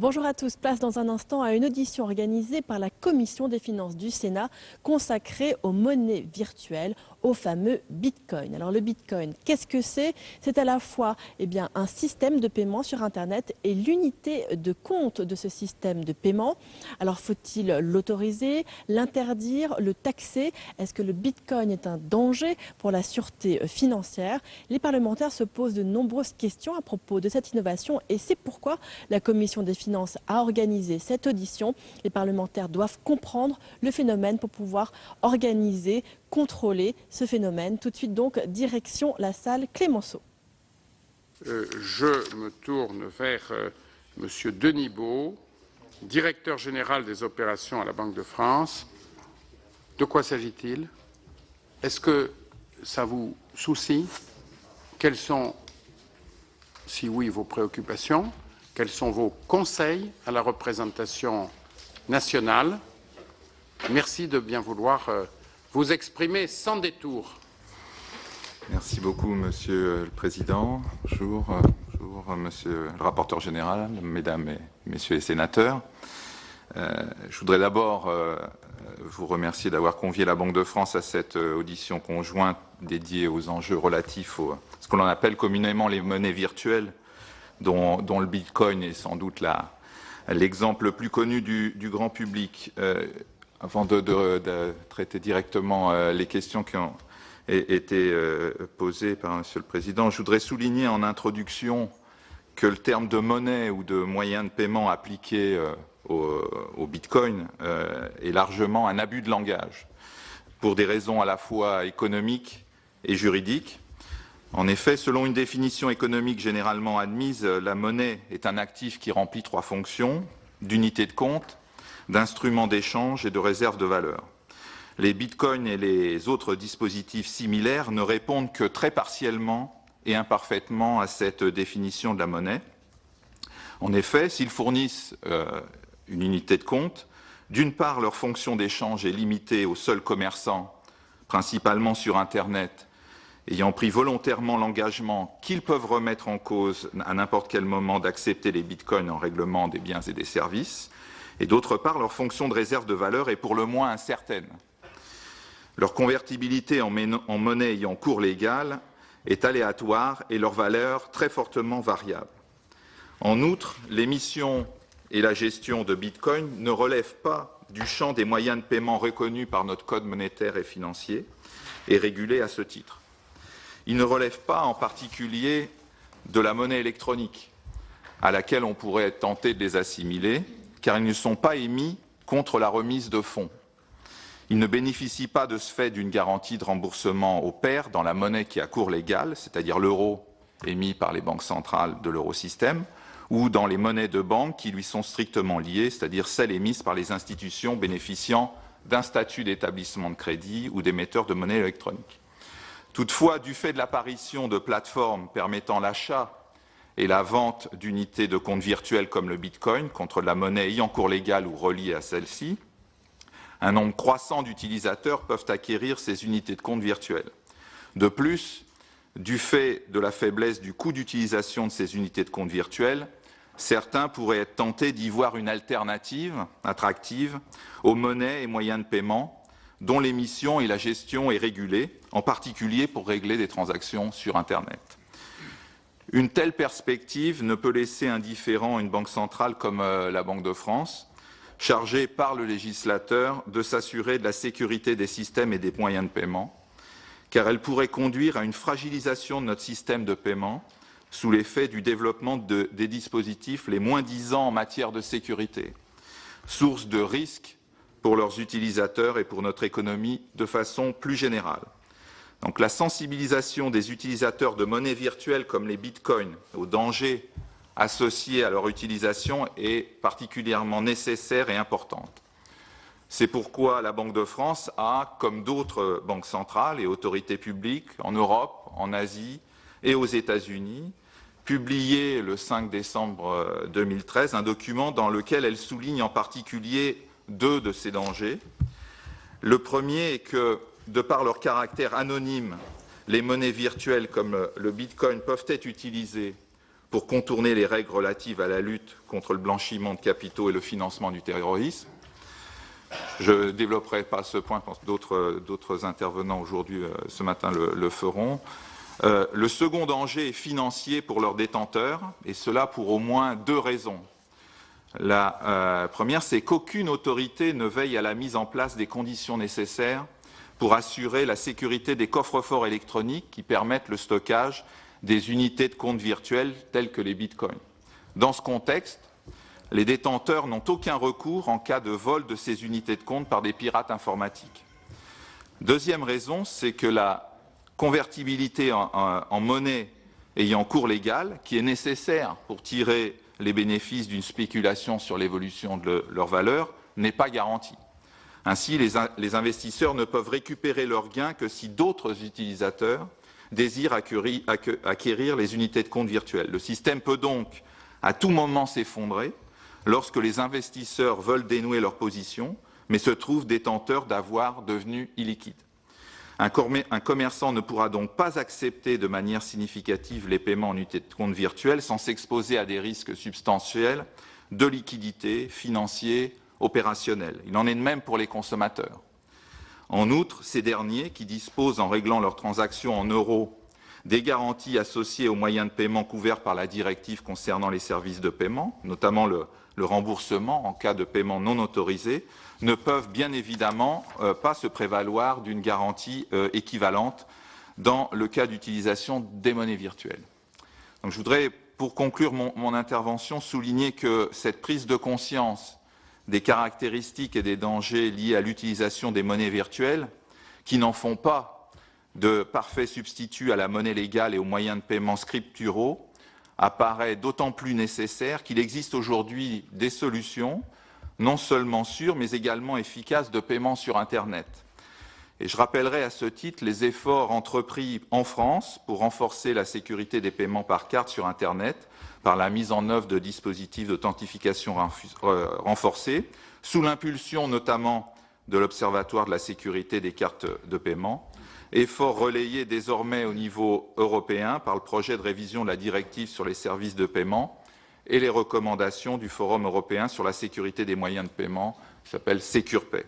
Bonjour à tous, place dans un instant à une audition organisée par la Commission des finances du Sénat consacrée aux monnaies virtuelles, au fameux Bitcoin. Alors le Bitcoin, qu'est-ce que c'est? C'est à la fois un système de paiement sur Internet et l'unité de compte de ce système de paiement. Alors faut-il l'autoriser, l'interdire, le taxer? Est-ce que le Bitcoin est un danger pour la sûreté financière? Les parlementaires se posent de nombreuses questions à propos de cette innovation et c'est pourquoi la Commission des finances a organisé cette audition. Les parlementaires doivent comprendre le phénomène pour pouvoir organiser, contrôler ce phénomène. Tout de suite donc, direction la salle Clémenceau. Je me tourne vers Monsieur Denis Baud, directeur général des opérations à la Banque de France. De quoi s'agit-il? Est-ce que ça vous soucie? Quelles sont, si oui, vos préoccupations? Quels sont vos conseils à la représentation nationale? Merci de bien vouloir vous exprimer sans détour. Merci beaucoup, Monsieur le Président. Bonjour, Monsieur le rapporteur général, Mesdames et Messieurs les sénateurs. Je voudrais d'abord vous remercier d'avoir convié la Banque de France à cette audition conjointe dédiée aux enjeux relatifs à ce que l'on appelle communément les monnaies virtuelles, dont le Bitcoin est sans doute l'exemple le plus connu du grand public. Avant de traiter directement les questions qui ont été posées par Monsieur le Président, je voudrais souligner en introduction que le terme de monnaie ou de moyen de paiement appliqué au Bitcoin est largement un abus de langage, pour des raisons à la fois économiques et juridiques. En effet, selon une définition économique généralement admise, la monnaie est un actif qui remplit trois fonctions: d'unité de compte, d'instrument d'échange et de réserve de valeur. Les bitcoins et les autres dispositifs similaires ne répondent que très partiellement et imparfaitement à cette définition de la monnaie. En effet, s'ils fournissent une unité de compte, d'une part, leur fonction d'échange est limitée aux seuls commerçants, principalement sur Internet, ayant pris volontairement l'engagement qu'ils peuvent remettre en cause à n'importe quel moment d'accepter les bitcoins en règlement des biens et des services, et d'autre part, leur fonction de réserve de valeur est pour le moins incertaine. Leur convertibilité en monnaie ayant cours légal est aléatoire et leur valeur très fortement variable. En outre, l'émission et la gestion de bitcoin ne relèvent pas du champ des moyens de paiement reconnus par notre code monétaire et financier et régulés à ce titre. Ils ne relèvent pas en particulier de la monnaie électronique, à laquelle on pourrait être tenté de les assimiler, car ils ne sont pas émis contre la remise de fonds. Ils ne bénéficient pas de ce fait d'une garantie de remboursement au pair dans la monnaie qui a cours légal, c'est-à-dire l'euro émis par les banques centrales de l'eurosystème, ou dans les monnaies de banque qui lui sont strictement liées, c'est-à-dire celles émises par les institutions bénéficiant d'un statut d'établissement de crédit ou d'émetteur de monnaie électronique. Toutefois, du fait de l'apparition de plateformes permettant l'achat et la vente d'unités de compte virtuelles comme le Bitcoin contre la monnaie ayant cours légal ou reliée à celle-ci, un nombre croissant d'utilisateurs peuvent acquérir ces unités de compte virtuelles. De plus, du fait de la faiblesse du coût d'utilisation de ces unités de compte virtuelles, certains pourraient être tentés d'y voir une alternative attractive aux monnaies et moyens de paiement dont l'émission et la gestion est régulée, en particulier pour régler des transactions sur Internet. Une telle perspective ne peut laisser indifférent une banque centrale comme la Banque de France, chargée par le législateur de s'assurer de la sécurité des systèmes et des moyens de paiement, car elle pourrait conduire à une fragilisation de notre système de paiement sous l'effet du développement des dispositifs les moins-disants en matière de sécurité, source de risques pour leurs utilisateurs et pour notre économie de façon plus générale. Donc la sensibilisation des utilisateurs de monnaies virtuelles comme les bitcoins aux dangers associés à leur utilisation est particulièrement nécessaire et importante. C'est pourquoi la Banque de France a, comme d'autres banques centrales et autorités publiques en Europe, en Asie et aux États-Unis, publié le 5 décembre 2013 un document dans lequel elle souligne en particulier deux de ces dangers. Le premier est que, de par leur caractère anonyme, les monnaies virtuelles comme le Bitcoin peuvent être utilisées pour contourner les règles relatives à la lutte contre le blanchiment de capitaux et le financement du terrorisme. Je ne développerai pas ce point, je pense que d'autres intervenants aujourd'hui, ce matin, le feront. Le second danger est financier pour leurs détenteurs, et cela pour au moins 2 raisons. La première, c'est qu'aucune autorité ne veille à la mise en place des conditions nécessaires pour assurer la sécurité des coffres-forts électroniques qui permettent le stockage des unités de compte virtuels telles que les bitcoins. Dans ce contexte, les détenteurs n'ont aucun recours en cas de vol de ces unités de compte par des pirates informatiques. Deuxième raison, c'est que la convertibilité en monnaie ayant cours légal, qui est nécessaire pour tirer les bénéfices d'une spéculation sur l'évolution de leur valeur, n'est pas garantie. Ainsi, les investisseurs ne peuvent récupérer leurs gains que si d'autres utilisateurs désirent acquérir les unités de compte virtuelles. Le système peut donc à tout moment s'effondrer lorsque les investisseurs veulent dénouer leur position, mais se trouvent détenteurs d'avoirs devenus illiquides. Un commerçant ne pourra donc pas accepter de manière significative les paiements en unités de compte virtuelles sans s'exposer à des risques substantiels de liquidité, financiers, opérationnels. Il en est de même pour les consommateurs. En outre, ces derniers, qui disposent, en réglant leurs transactions en euros, des garanties associées aux moyens de paiement couverts par la directive concernant les services de paiement, notamment le remboursement en cas de paiement non autorisé, ne peuvent bien évidemment pas se prévaloir d'une garantie équivalente dans le cas d'utilisation des monnaies virtuelles. Donc, je voudrais, pour conclure mon intervention, souligner que cette prise de conscience des caractéristiques et des dangers liés à l'utilisation des monnaies virtuelles, qui n'en font pas de parfaits substituts à la monnaie légale et aux moyens de paiement scripturaux, apparaît d'autant plus nécessaire qu'il existe aujourd'hui des solutions, non seulement sûres, mais également efficaces de paiement sur Internet. Et je rappellerai à ce titre les efforts entrepris en France pour renforcer la sécurité des paiements par carte sur Internet, par la mise en œuvre de dispositifs d'authentification renforcés, sous l'impulsion notamment de l'Observatoire de la sécurité des cartes de paiement, effort relayé désormais au niveau européen par le projet de révision de la directive sur les services de paiement et les recommandations du Forum européen sur la sécurité des moyens de paiement, qui s'appelle SecurPay.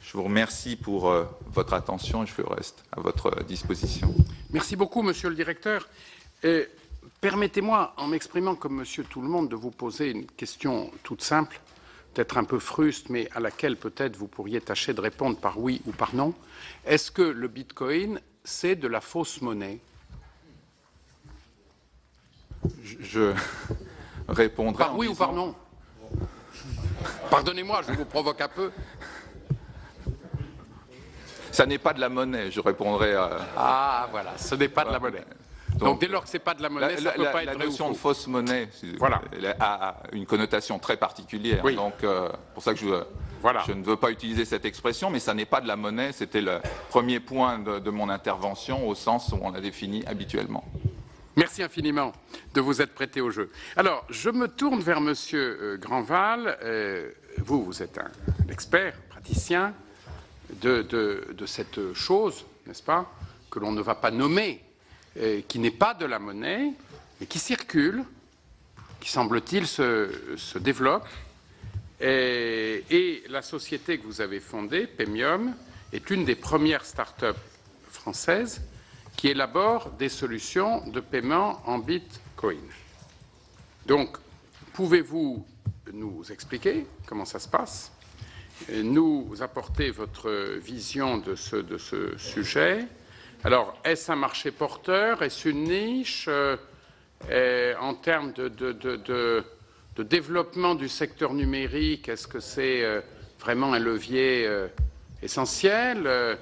Je vous remercie pour votre attention et je reste à votre disposition. Merci beaucoup, Monsieur le Directeur. Permettez-moi, en m'exprimant comme Monsieur Tout-le-Monde, de vous poser une question toute simple, peut-être un peu fruste, mais à laquelle peut-être vous pourriez tâcher de répondre par oui ou par non. Est-ce que le Bitcoin, c'est de la fausse monnaie? Je répondrai par oui ou par non? Pardonnez-moi, je vous provoque un peu. Ça n'est pas de la monnaie, je répondrai à... Ah, voilà, ce n'est pas de la monnaie. Donc, dès lors que ce n'est pas de la monnaie, ça ne peut pas être vrai ou faux. La notion de fausse monnaie voilà. A une connotation très particulière. Oui. Donc, pour ça que je ne veux pas utiliser cette expression, mais ça n'est pas de la monnaie. C'était le premier point de mon intervention, au sens où on la définit habituellement. Merci infiniment de vous être prêté au jeu. Alors, je me tourne vers Monsieur Grandval. Vous êtes un expert, praticien de cette chose, n'est-ce pas, que l'on ne va pas nommer, qui n'est pas de la monnaie, mais qui circule, qui semble-t-il se développe. Et la société que vous avez fondée, Paymium, est une des premières start-up françaises qui élabore des solutions de paiement en Bitcoin. Donc, pouvez-vous nous expliquer comment ça se passe, nous apporter votre vision de ce sujet? Alors, est-ce un marché porteur? Est-ce une niche en termes de développement du secteur numérique? Est-ce que c'est vraiment un levier essentiel?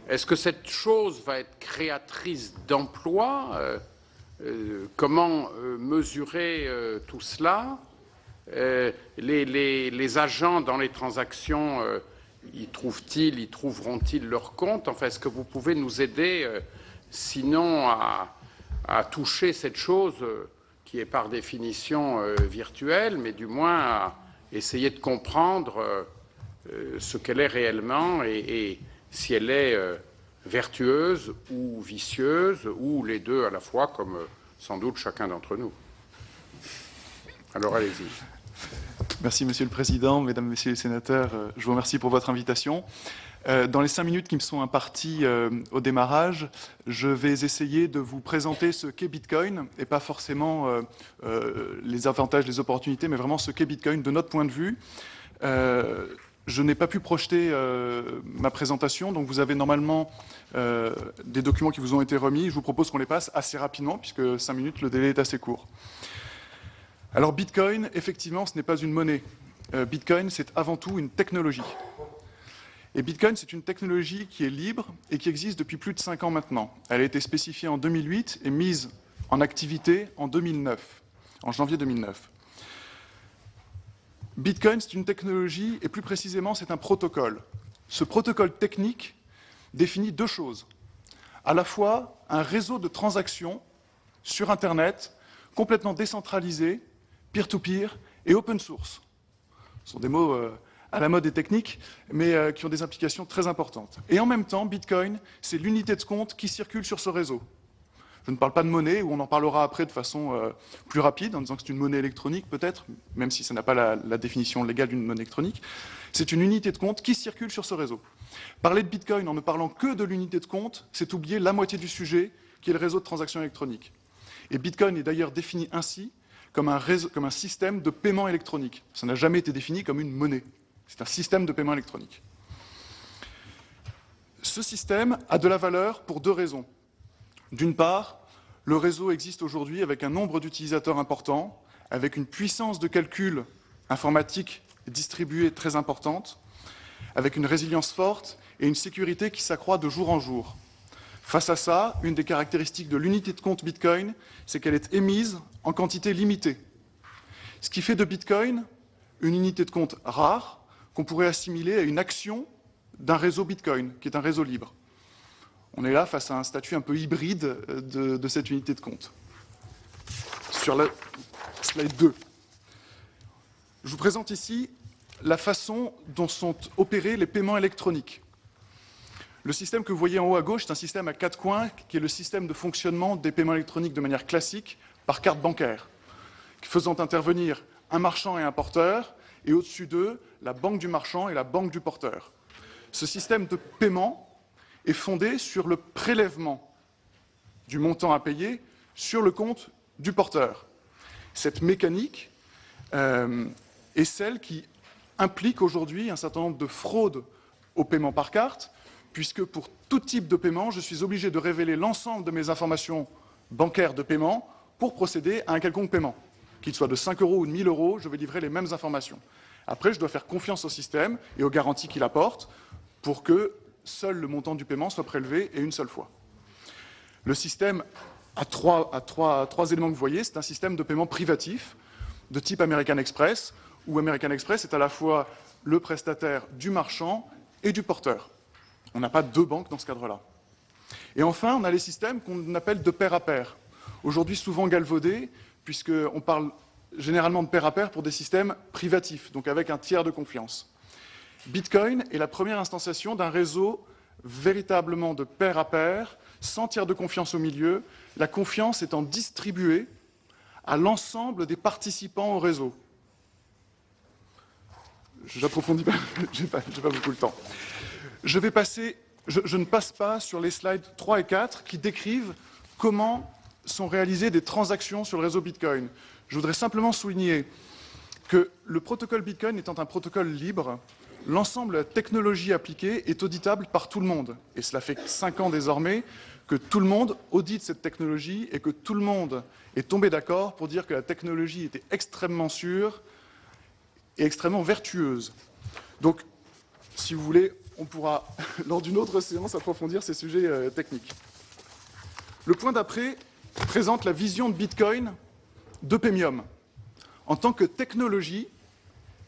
Est-ce que cette chose va être créatrice d'emplois? Comment mesurer tout cela? Les agents dans les transactions, y trouveront-ils leur compte? Enfin, est-ce que vous pouvez nous aider, sinon à toucher cette chose qui est par définition virtuelle, mais du moins à essayer de comprendre ce qu'elle est réellement et si elle est vertueuse ou vicieuse, ou les deux à la fois, comme sans doute chacun d'entre nous. Alors allez-y. Merci Monsieur le Président, Mesdames, Messieurs les sénateurs, je vous remercie pour votre invitation. Dans les 5 minutes qui me sont imparties au démarrage, je vais essayer de vous présenter ce qu'est Bitcoin, et pas forcément les avantages, les opportunités, mais vraiment ce qu'est Bitcoin de notre point de vue. Je n'ai pas pu projeter ma présentation, donc vous avez normalement des documents qui vous ont été remis. Je vous propose qu'on les passe assez rapidement, puisque 5 minutes, le délai est assez court. Alors Bitcoin, effectivement, ce n'est pas une monnaie. Bitcoin, c'est avant tout une technologie. Et Bitcoin, c'est une technologie qui est libre et qui existe depuis plus de 5 ans maintenant. Elle a été spécifiée en 2008 et mise en activité en 2009, en janvier 2009. Bitcoin, c'est une technologie, et plus précisément, c'est un protocole. Ce protocole technique définit 2 choses. À la fois, un réseau de transactions sur Internet, complètement décentralisé, peer-to-peer et open source. Ce sont des mots à la mode et techniques, mais qui ont des implications très importantes. Et en même temps, Bitcoin, c'est l'unité de compte qui circule sur ce réseau. Je ne parle pas de monnaie, où on en parlera après de façon plus rapide, en disant que c'est une monnaie électronique peut-être, même si ça n'a pas la définition légale d'une monnaie électronique. C'est une unité de compte qui circule sur ce réseau. Parler de Bitcoin en ne parlant que de l'unité de compte, c'est oublier la moitié du sujet, qui est le réseau de transactions électroniques. Et Bitcoin est d'ailleurs défini ainsi, comme un système de paiement électronique. Ça n'a jamais été défini comme une monnaie. C'est un système de paiement électronique. Ce système a de la valeur pour 2 raisons. D'une part, le réseau existe aujourd'hui avec un nombre d'utilisateurs important, avec une puissance de calcul informatique distribuée très importante, avec une résilience forte et une sécurité qui s'accroît de jour en jour. Face à ça, une des caractéristiques de l'unité de compte Bitcoin, c'est qu'elle est émise en quantité limitée. Ce qui fait de Bitcoin une unité de compte rare qu'on pourrait assimiler à une action d'un réseau Bitcoin, qui est un réseau libre. On est là face à un statut un peu hybride de cette unité de compte. Sur la slide 2, je vous présente ici la façon dont sont opérés les paiements électroniques. Le système que vous voyez en haut à gauche, c'est un système à 4 coins, qui est le système de fonctionnement des paiements électroniques de manière classique, par carte bancaire, faisant intervenir un marchand et un porteur, et au-dessus d'eux, la banque du marchand et la banque du porteur. Ce système de paiement est fondé sur le prélèvement du montant à payer sur le compte du porteur. Cette mécanique est celle qui implique aujourd'hui un certain nombre de fraudes au paiement par carte, puisque pour tout type de paiement, je suis obligé de révéler l'ensemble de mes informations bancaires de paiement pour procéder à un quelconque paiement. Qu'il soit de 5 € ou de 1 000 €, je vais livrer les mêmes informations. Après, je dois faire confiance au système et aux garanties qu'il apporte pour que seul le montant du paiement soit prélevé et une seule fois. Le système a trois éléments que vous voyez. C'est un système de paiement privatif de type American Express, où American Express est à la fois le prestataire du marchand et du porteur. On n'a pas 2 banques dans ce cadre-là. Et enfin, on a les systèmes qu'on appelle de pair à pair. Aujourd'hui, souvent galvaudés, puisqu'on parle généralement de pair à pair pour des systèmes privatifs, donc avec un tiers de confiance. Bitcoin est la première instanciation d'un réseau véritablement de pair à pair, sans tiers de confiance au milieu, la confiance étant distribuée à l'ensemble des participants au réseau. J'approfondis pas, j'ai pas beaucoup le temps. Je ne passe pas sur les slides 3 et 4 qui décrivent comment sont réalisées des transactions sur le réseau Bitcoin. Je voudrais simplement souligner que le protocole Bitcoin étant un protocole libre, l'ensemble de la technologie appliquée est auditable par tout le monde. Et cela fait 5 ans désormais que tout le monde audite cette technologie et que tout le monde est tombé d'accord pour dire que la technologie était extrêmement sûre et extrêmement vertueuse. Donc, si vous voulez, on pourra, lors d'une autre séance, approfondir ces sujets techniques. Le point d'après présente la vision de Bitcoin d'Eupémium. En tant que technologie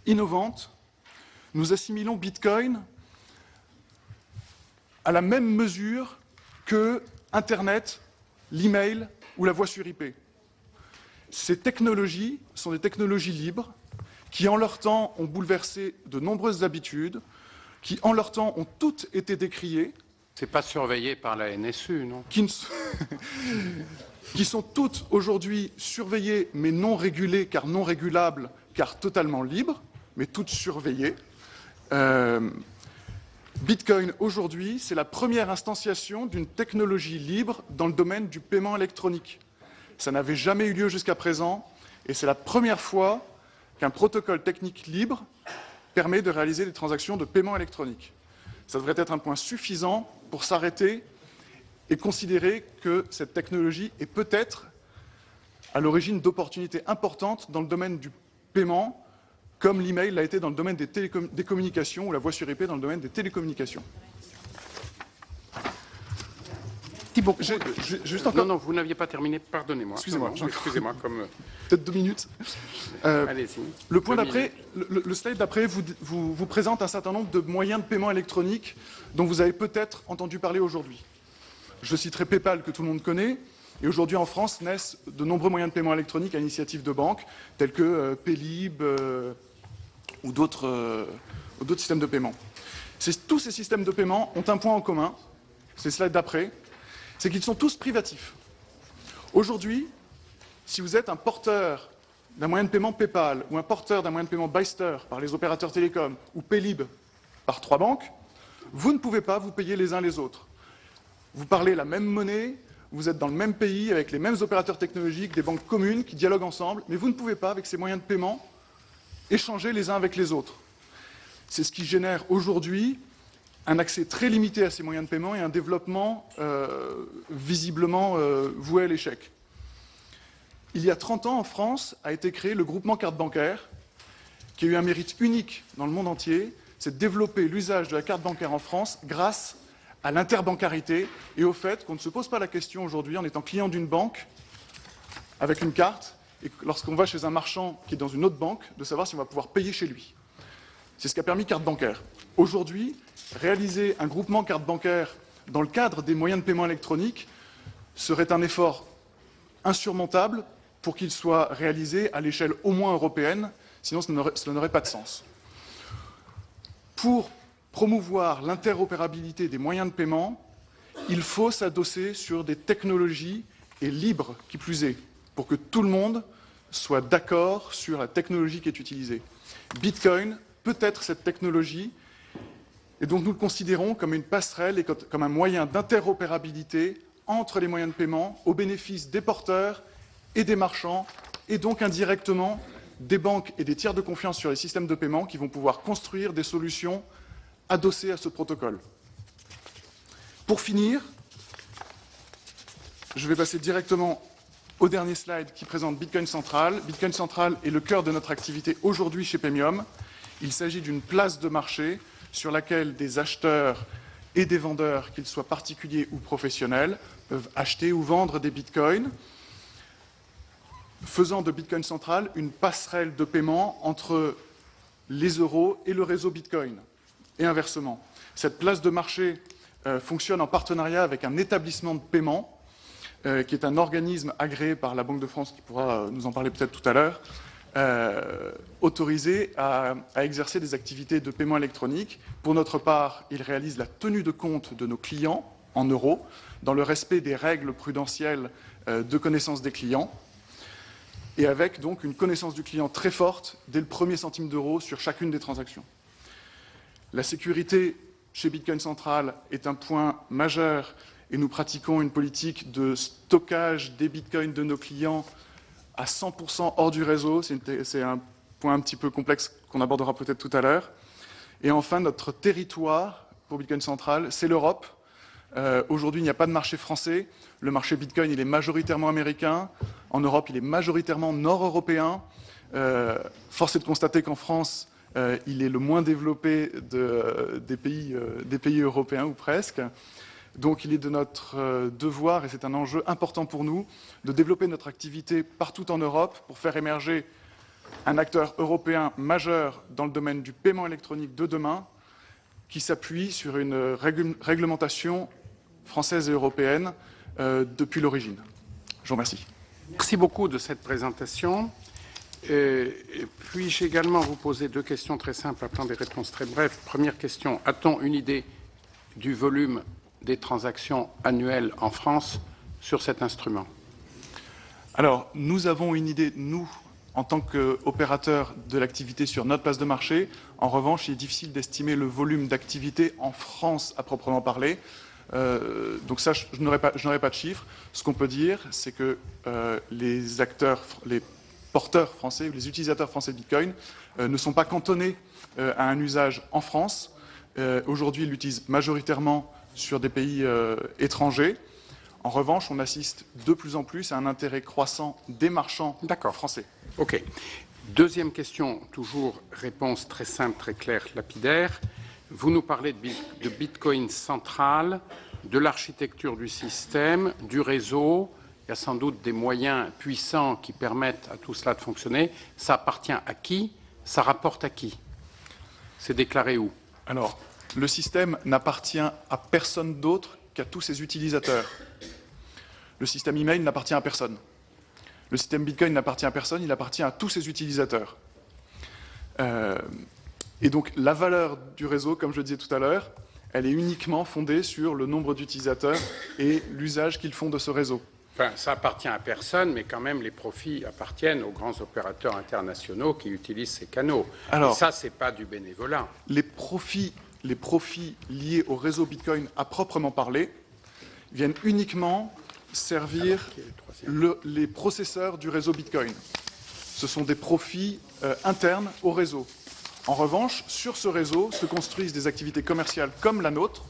innovante, nous assimilons Bitcoin à la même mesure que Internet, l'email ou la voix sur IP. Ces technologies sont des technologies libres qui, en leur temps, ont bouleversé de nombreuses habitudes, qui, en leur temps, ont toutes été décriées. C'est pas surveillé par la NSU, non? qui sont toutes aujourd'hui surveillées mais non régulées, car non régulables, car totalement libres, mais toutes surveillées. Bitcoin, aujourd'hui, c'est la première instantiation d'une technologie libre dans le domaine du paiement électronique. Ça n'avait jamais eu lieu jusqu'à présent, et c'est la première fois qu'un protocole technique libre permet de réaliser des transactions de paiement électronique. Ça devrait être un point suffisant pour s'arrêter et considérer que cette technologie est peut-être à l'origine d'opportunités importantes dans le domaine du paiement, comme l'email l'a été dans le domaine des communications ou la voix sur IP dans le domaine des télécommunications. Juste encore... Non, vous n'aviez pas terminé, pardonnez-moi. Excusez-moi. Excusez-moi, comme... Peut-être 2 minutes. Allez-y. Le point d'après, le slide d'après vous présente un certain nombre de moyens de paiement électronique dont vous avez peut-être entendu parler aujourd'hui. Je citerai PayPal, que tout le monde connaît, et aujourd'hui en France naissent de nombreux moyens de paiement électronique à l'initiative de banques, tels que Paylib ou d'autres systèmes de paiement. Tous ces systèmes de paiement ont un point en commun, c'est le slide d'après, c'est qu'ils sont tous privatifs. Aujourd'hui, si vous êtes un porteur d'un moyen de paiement PayPal ou un porteur d'un moyen de paiement Byster par les opérateurs télécoms ou Paylib par 3 banques, vous ne pouvez pas vous payer les uns les autres. Vous parlez la même monnaie, vous êtes dans le même pays avec les mêmes opérateurs technologiques, des banques communes qui dialoguent ensemble, mais vous ne pouvez pas, avec ces moyens de paiement, échanger les uns avec les autres. C'est ce qui génère aujourd'hui un accès très limité à ces moyens de paiement et un développement visiblement voué à l'échec. Il y a 30 ans, en France, a été créé le groupement carte bancaire, qui a eu un mérite unique dans le monde entier, c'est de développer l'usage de la carte bancaire en France grâce à l'interbancarité et au fait qu'on ne se pose pas la question aujourd'hui, en étant client d'une banque, avec une carte, et lorsqu'on va chez un marchand qui est dans une autre banque, de savoir si on va pouvoir payer chez lui. C'est ce qui a permis carte bancaire. Aujourd'hui, réaliser un groupement carte bancaire dans le cadre des moyens de paiement électroniques serait un effort insurmontable pour qu'il soit réalisé à l'échelle au moins européenne, sinon cela n'aurait pas de sens. Pour promouvoir l'interopérabilité des moyens de paiement, il faut s'adosser sur des technologies et libres, qui plus est, pour que tout le monde soit d'accord sur la technologie qui est utilisée. Bitcoin peut être cette technologie, et donc nous le considérons comme une passerelle et comme un moyen d'interopérabilité entre les moyens de paiement au bénéfice des porteurs et des marchands, et donc indirectement des banques et des tiers de confiance sur les systèmes de paiement qui vont pouvoir construire des solutions adossées à ce protocole. Pour finir, je vais passer directement au dernier slide qui présente Bitcoin Central. Bitcoin Central est le cœur de notre activité aujourd'hui chez Paymium. Il s'agit d'une place de marché sur laquelle des acheteurs et des vendeurs, qu'ils soient particuliers ou professionnels, peuvent acheter ou vendre des bitcoins, faisant de Bitcoin Central une passerelle de paiement entre les euros et le réseau Bitcoin, et inversement. Cette place de marché fonctionne en partenariat avec un établissement de paiement, qui est un organisme agréé par la Banque de France, qui pourra nous en parler peut-être tout à l'heure, autorisé à exercer des activités de paiement électronique. Pour notre part, il réalise la tenue de compte de nos clients en euros, dans le respect des règles prudentielles de connaissance des clients, et avec donc une connaissance du client très forte dès le premier centime d'euro sur chacune des transactions. La sécurité chez Bitcoin Central est un point majeur et nous pratiquons une politique de stockage des bitcoins de nos clients à 100% hors du réseau. C'est un point un petit peu complexe qu'on abordera peut-être tout à l'heure. Et enfin, notre territoire pour Bitcoin Central, c'est l'Europe. Aujourd'hui, il n'y a pas de marché français. Le marché Bitcoin, il est majoritairement américain. En Europe, il est majoritairement nord-européen. Force est de constater qu'en France, il est le moins développé des pays européens, ou presque. Donc il est de notre devoir, et c'est un enjeu important pour nous, de développer notre activité partout en Europe pour faire émerger un acteur européen majeur dans le domaine du paiement électronique de demain, qui s'appuie sur une réglementation française et européenne depuis l'origine. Je vous remercie. Merci beaucoup de cette présentation. Puis-je également vous poser 2 questions très simples, appelant des réponses très brèves. Première question, a-t-on une idée du volume des transactions annuelles en France sur cet instrument? Alors, nous avons une idée, nous, en tant qu'opérateurs de l'activité sur notre place de marché. En revanche, il est difficile d'estimer le volume d'activité en France à proprement parler. Donc ça, je n'aurai pas de chiffres. Ce qu'on peut dire, c'est que les acteurs, les porteurs français, les utilisateurs français de Bitcoin ne sont pas cantonnés à un usage en France. Aujourd'hui, ils l'utilisent majoritairement sur des pays étrangers. En revanche, on assiste de plus en plus à un intérêt croissant des marchands français. OK. Deuxième question, toujours réponse très simple, très claire, lapidaire. Vous nous parlez de Bitcoin central, de l'architecture du système, du réseau. Il y a sans doute des moyens puissants qui permettent à tout cela de fonctionner. Ça appartient à qui? Ça rapporte à qui? C'est déclaré où? Alors, le système n'appartient à personne d'autre qu'à tous ses utilisateurs. Le système email n'appartient à personne. Le système Bitcoin n'appartient à personne, il appartient à tous ses utilisateurs. Et donc, la valeur du réseau, comme je le disais tout à l'heure, elle est uniquement fondée sur le nombre d'utilisateurs et l'usage qu'ils font de ce réseau. Enfin, ça appartient à personne, mais quand même, les profits appartiennent aux grands opérateurs internationaux qui utilisent ces canaux. Alors, et ça, c'est pas du bénévolat. Les profits liés au réseau Bitcoin à proprement parler viennent uniquement servir les processeurs du réseau Bitcoin. Ce sont des profits internes au réseau. En revanche, sur ce réseau se construisent des activités commerciales comme la nôtre,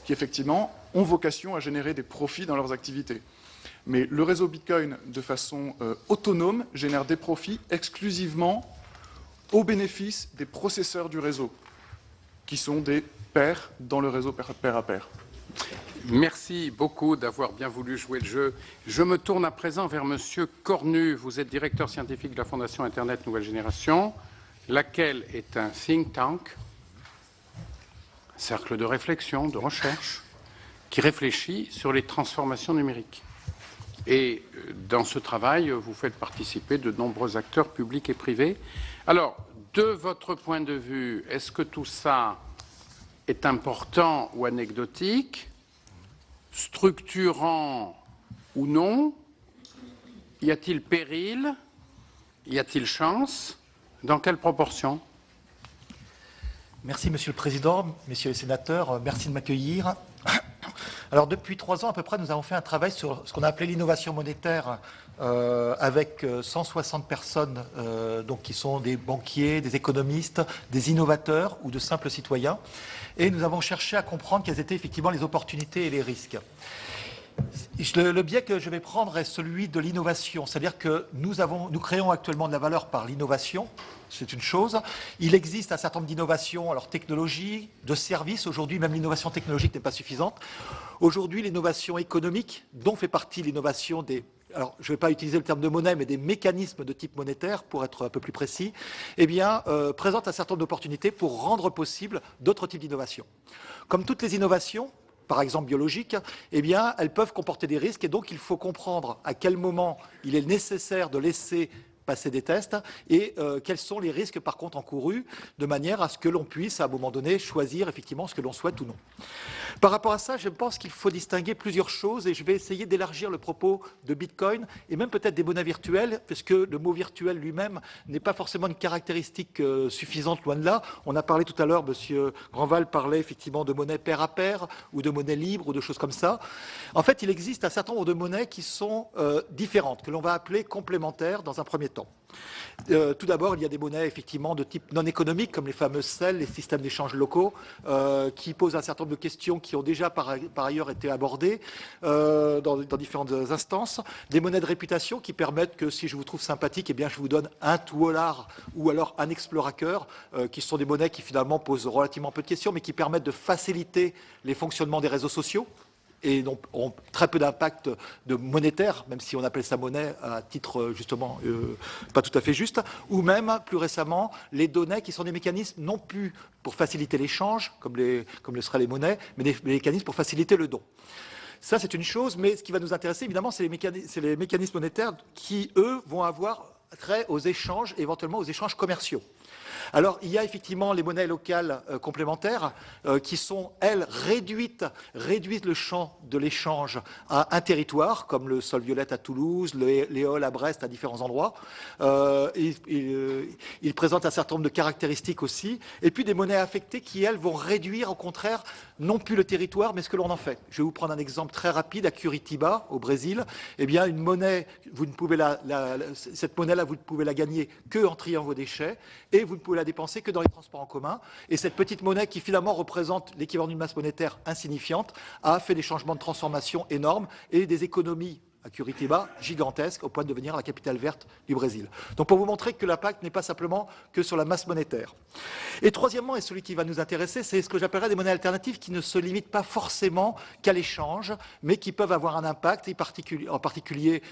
qui effectivement ont vocation à générer des profits dans leurs activités. Mais le réseau Bitcoin, de façon autonome, génère des profits exclusivement au bénéfice des processeurs du réseau, qui sont des pairs dans le réseau pair à pair. Merci beaucoup d'avoir bien voulu jouer le jeu. Je me tourne à présent vers Monsieur Cornu. Vous êtes directeur scientifique de la Fondation Internet Nouvelle Génération, laquelle est un think tank, cercle de réflexion, de recherche, qui réfléchit sur les transformations numériques. Et dans ce travail, vous faites participer de nombreux acteurs publics et privés. Alors, de votre point de vue, est-ce que tout ça est important ou anecdotique, structurant ou non? Y a-t-il péril? Y a-t-il chance? Dans quelle proportion? Merci, Monsieur le Président, Messieurs les sénateurs, merci de m'accueillir. Alors, depuis 3 ans à peu près, nous avons fait un travail sur ce qu'on a appelé l'innovation monétaire avec 160 personnes donc, qui sont des banquiers, des économistes, des innovateurs ou de simples citoyens. Et nous avons cherché à comprendre quelles étaient effectivement les opportunités et les risques. Le biais que je vais prendre est celui de l'innovation, c'est-à-dire que nous créons actuellement de la valeur par l'innovation, c'est une chose. Il existe un certain nombre d'innovations, alors technologie, de services. Aujourd'hui, même l'innovation technologique n'est pas suffisante. Aujourd'hui, l'innovation économique, dont fait partie l'innovation des... Alors, je ne vais pas utiliser le terme de monnaie, mais des mécanismes de type monétaire, pour être un peu plus précis, eh bien, présente un certain nombre d'opportunités pour rendre possible d'autres types d'innovations. Comme toutes les innovations, par exemple biologiques, eh bien, elles peuvent comporter des risques et donc il faut comprendre à quel moment il est nécessaire de laisser passer des tests et quels sont les risques par contre encourus de manière à ce que l'on puisse à un moment donné choisir effectivement ce que l'on souhaite ou non. Par rapport à ça, je pense qu'il faut distinguer plusieurs choses et je vais essayer d'élargir le propos de Bitcoin et même peut-être des monnaies virtuelles, parce que le mot virtuel lui-même n'est pas forcément une caractéristique suffisante, loin de là. On a parlé tout à l'heure, M. Grandval parlait effectivement de monnaie pair à pair ou de monnaie libre ou de choses comme ça. En fait, il existe un certain nombre de monnaies qui sont différentes, que l'on va appeler complémentaires dans un premier temps. Tout d'abord, il y a des monnaies effectivement de type non économique, comme les fameuses CEL, les systèmes d'échange locaux, qui posent un certain nombre de questions qui ont déjà par ailleurs été abordées dans différentes instances. Des monnaies de réputation qui permettent que si je vous trouve sympathique, eh bien, je vous donne un $, ou alors un Explorateur, qui sont des monnaies qui finalement posent relativement peu de questions, mais qui permettent de faciliter les fonctionnements des réseaux sociaux et donc ont très peu d'impact de monétaire, même si on appelle ça monnaie à titre justement pas tout à fait juste, ou même plus récemment les données qui sont des mécanismes non plus pour faciliter l'échange, comme le seraient les monnaies, mais des mécanismes pour faciliter le don. Ça, c'est une chose, mais ce qui va nous intéresser, évidemment, c'est les mécanismes monétaires qui, eux, vont avoir trait aux échanges, éventuellement aux échanges commerciaux. Alors, il y a effectivement les monnaies locales complémentaires qui sont, elles, réduisent le champ de l'échange à un territoire, comme le sol violette à Toulouse, l'éole à Brest, à différents endroits. Ils présentent un certain nombre de caractéristiques aussi. Et puis des monnaies affectées qui, elles, vont réduire, au contraire, non plus le territoire, mais ce que l'on en fait. Je vais vous prendre un exemple très rapide. À Curitiba, au Brésil, eh bien, une monnaie, vous ne pouvez cette monnaie-là, vous ne pouvez la gagner que en triant vos déchets, et vous ne pouvez la dépenser que dans les transports en commun. Et cette petite monnaie, qui finalement représente l'équivalent d'une masse monétaire insignifiante, a fait des changements de transformation énormes et des économies à Curitiba, gigantesque, au point de devenir la capitale verte du Brésil. Donc pour vous montrer que l'impact n'est pas simplement que sur la masse monétaire. Et troisièmement, et celui qui va nous intéresser, c'est ce que j'appellerais des monnaies alternatives qui ne se limitent pas forcément qu'à l'échange, mais qui peuvent avoir un impact, en particulier,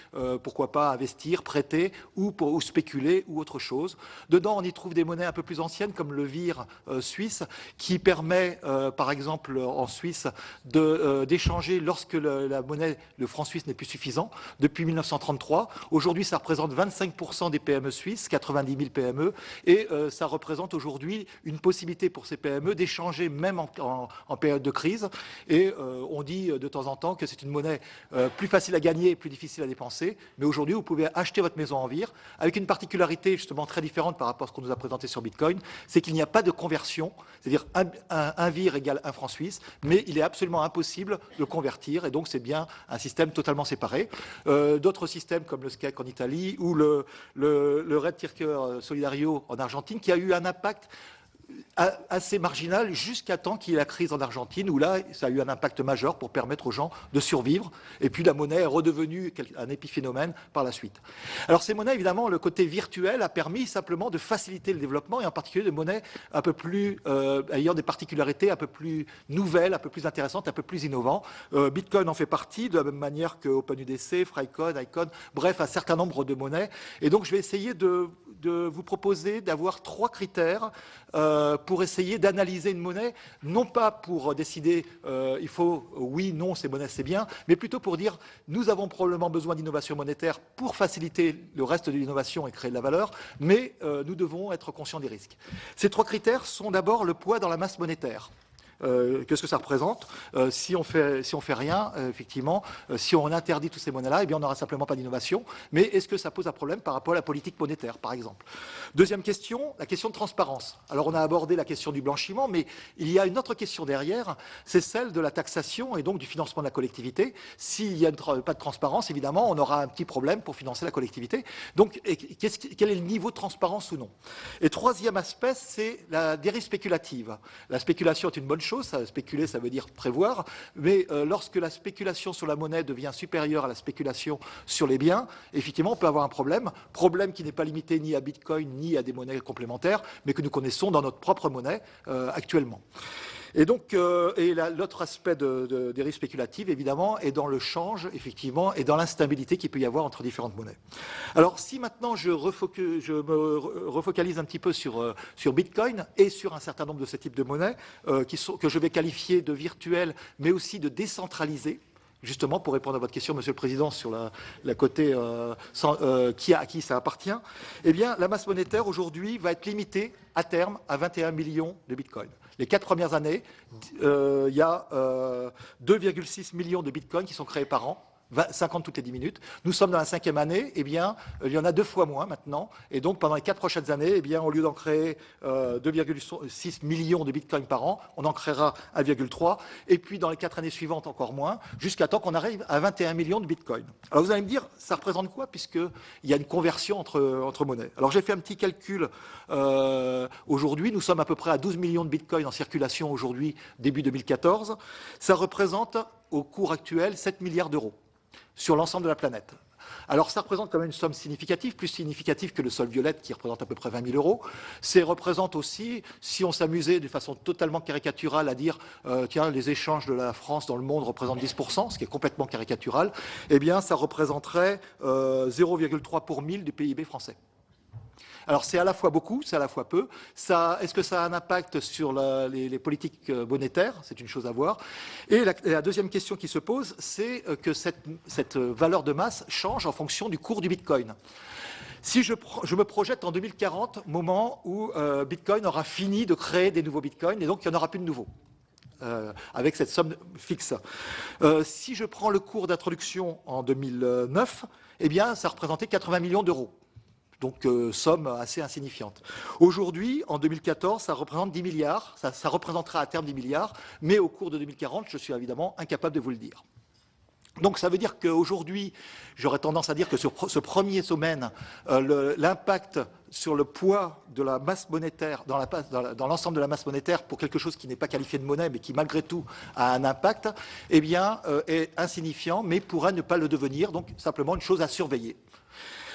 pourquoi pas, investir, prêter, ou spéculer, ou autre chose. Dedans, on y trouve des monnaies un peu plus anciennes, comme le VIR suisse, qui permet, par exemple, en Suisse, d'échanger lorsque la monnaie, le franc suisse n'est plus suffisant. Depuis 1933. Aujourd'hui, ça représente 25% des PME suisses, 90 000 PME, et ça représente aujourd'hui une possibilité pour ces PME d'échanger même en période de crise. Et on dit de temps en temps que c'est une monnaie plus facile à gagner et plus difficile à dépenser. Mais aujourd'hui, vous pouvez acheter votre maison en VIR avec une particularité justement très différente par rapport à ce qu'on nous a présenté sur Bitcoin, c'est qu'il n'y a pas de conversion, c'est-à-dire un VIR égale un franc suisse, mais il est absolument impossible de le convertir, et donc c'est bien un système totalement séparé. D'autres systèmes comme le SCEC en Italie ou le Red Tirker Solidario en Argentine, qui a eu un impact assez marginal jusqu'à temps qu'il y ait la crise en Argentine, où là, ça a eu un impact majeur pour permettre aux gens de survivre. Et puis la monnaie est redevenue un épiphénomène par la suite. Alors ces monnaies, évidemment, le côté virtuel a permis simplement de faciliter le développement, et en particulier de monnaies un peu plus, ayant des particularités un peu plus nouvelles, un peu plus intéressantes, un peu plus innovantes. Bitcoin en fait partie, de la même manière que OpenUDC, Frycoin, Icon, bref, un certain nombre de monnaies. Et donc je vais essayer de vous proposer d'avoir 3 critères pour essayer d'analyser une monnaie, non pas pour décider il faut oui, non, ces monnaies c'est bien, mais plutôt pour dire nous avons probablement besoin d'innovation monétaire pour faciliter le reste de l'innovation et créer de la valeur, mais nous devons être conscients des risques. Ces 3 critères sont d'abord le poids dans la masse monétaire. Qu'est-ce que ça représente si on fait rien, effectivement, si on interdit toutes ces monnaies-là, eh bien on n'aura simplement pas d'innovation. Mais est-ce que ça pose un problème par rapport à la politique monétaire, par exemple? Deuxième question, la question de transparence. Alors on a abordé la question du blanchiment, mais il y a une autre question derrière, c'est celle de la taxation et donc du financement de la collectivité. S'il n'y a pas de transparence, évidemment, on aura un petit problème pour financer la collectivité. Donc quel est le niveau de transparence ou non? Et troisième aspect, c'est la dérive spéculative. La spéculation est une bonne chose. Spéculer, ça veut dire prévoir, mais lorsque la spéculation sur la monnaie devient supérieure à la spéculation sur les biens, effectivement, on peut avoir un problème qui n'est pas limité ni à Bitcoin, ni à des monnaies complémentaires, mais que nous connaissons dans notre propre monnaie actuellement. Et donc, l'autre aspect des risques spéculatifs, évidemment, est dans le change, effectivement, et dans l'instabilité qu'il peut y avoir entre différentes monnaies. Alors, si maintenant je me refocalise un petit peu sur Bitcoin et sur un certain nombre de ces types de monnaies, que je vais qualifier de virtuelles, mais aussi de décentralisées, justement, pour répondre à votre question, Monsieur le Président, sur la côté à qui ça appartient, eh bien, la masse monétaire, aujourd'hui, va être limitée, à terme, à 21 millions de Bitcoin. Les 4 premières années, il y a 2,6 millions de Bitcoins qui sont créés par an, 50 toutes les 10 minutes. Nous sommes dans la 5e année, eh bien, il y en a 2 fois moins maintenant. Et donc, pendant les 4 prochaines années, eh bien, au lieu d'en créer 2,6 millions de bitcoins par an, on en créera 1,3. Et puis, dans les 4 années suivantes, encore moins, jusqu'à temps qu'on arrive à 21 millions de bitcoins. Alors, vous allez me dire, ça représente quoi, puisqu'il y a une conversion entre monnaies. Alors, j'ai fait un petit calcul. Aujourd'hui, nous sommes à peu près à 12 millions de bitcoins en circulation aujourd'hui, début 2014. Ça représente, au cours actuel, 7 milliards d'euros sur l'ensemble de la planète. Alors ça représente quand même une somme significative, plus significative que le sol violette qui représente à peu près 20 000 euros. Ça représente aussi, si on s'amusait de façon totalement caricaturale à dire tiens, les échanges de la France dans le monde représentent 10%, ce qui est complètement caricatural, eh bien ça représenterait 0,3 pour 1000 du PIB français. Alors c'est à la fois beaucoup, c'est à la fois peu. Est-ce que ça a un impact sur les politiques monétaires? C'est une chose à voir. Et la deuxième question qui se pose, c'est que cette valeur de masse change en fonction du cours du Bitcoin. Si je me projette en 2040, moment où Bitcoin aura fini de créer des nouveaux Bitcoins, et donc il n'y en aura plus de nouveaux, avec cette somme fixe. Si je prends le cours d'introduction en 2009, eh bien, ça représentait 80 millions d'euros. Donc, somme assez insignifiante. Aujourd'hui, en 2014, ça représente 10 milliards, ça représentera à terme 10 milliards, mais au cours de 2040, je suis évidemment incapable de vous le dire. Donc ça veut dire qu'aujourd'hui, j'aurais tendance à dire que sur ce premier domaine, l'impact sur le poids de la masse monétaire, dans l'ensemble de la masse monétaire, pour quelque chose qui n'est pas qualifié de monnaie, mais qui malgré tout a un impact, eh bien, est insignifiant, mais pourrait ne pas le devenir, donc simplement une chose à surveiller.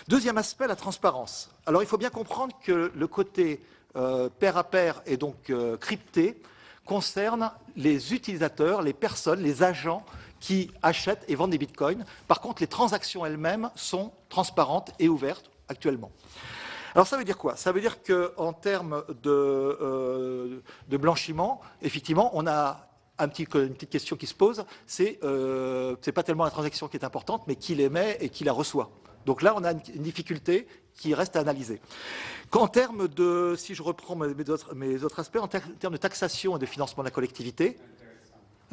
Deuxième aspect, la transparence. Alors il faut bien comprendre que le côté pair à pair et donc crypté concerne les utilisateurs, les personnes, les agents qui achètent et vendent des bitcoins. Par contre, les transactions elles-mêmes sont transparentes et ouvertes actuellement. Alors ça veut dire quoi? Ça veut dire qu'en termes de blanchiment, effectivement, on a une petite question qui se pose, c'est pas tellement la transaction qui est importante, mais qui l'émet et qui la reçoit. Donc là, on a une difficulté qui reste à analyser. En termes de, si je reprends mes autres aspects, en termes de taxation et de financement de la collectivité,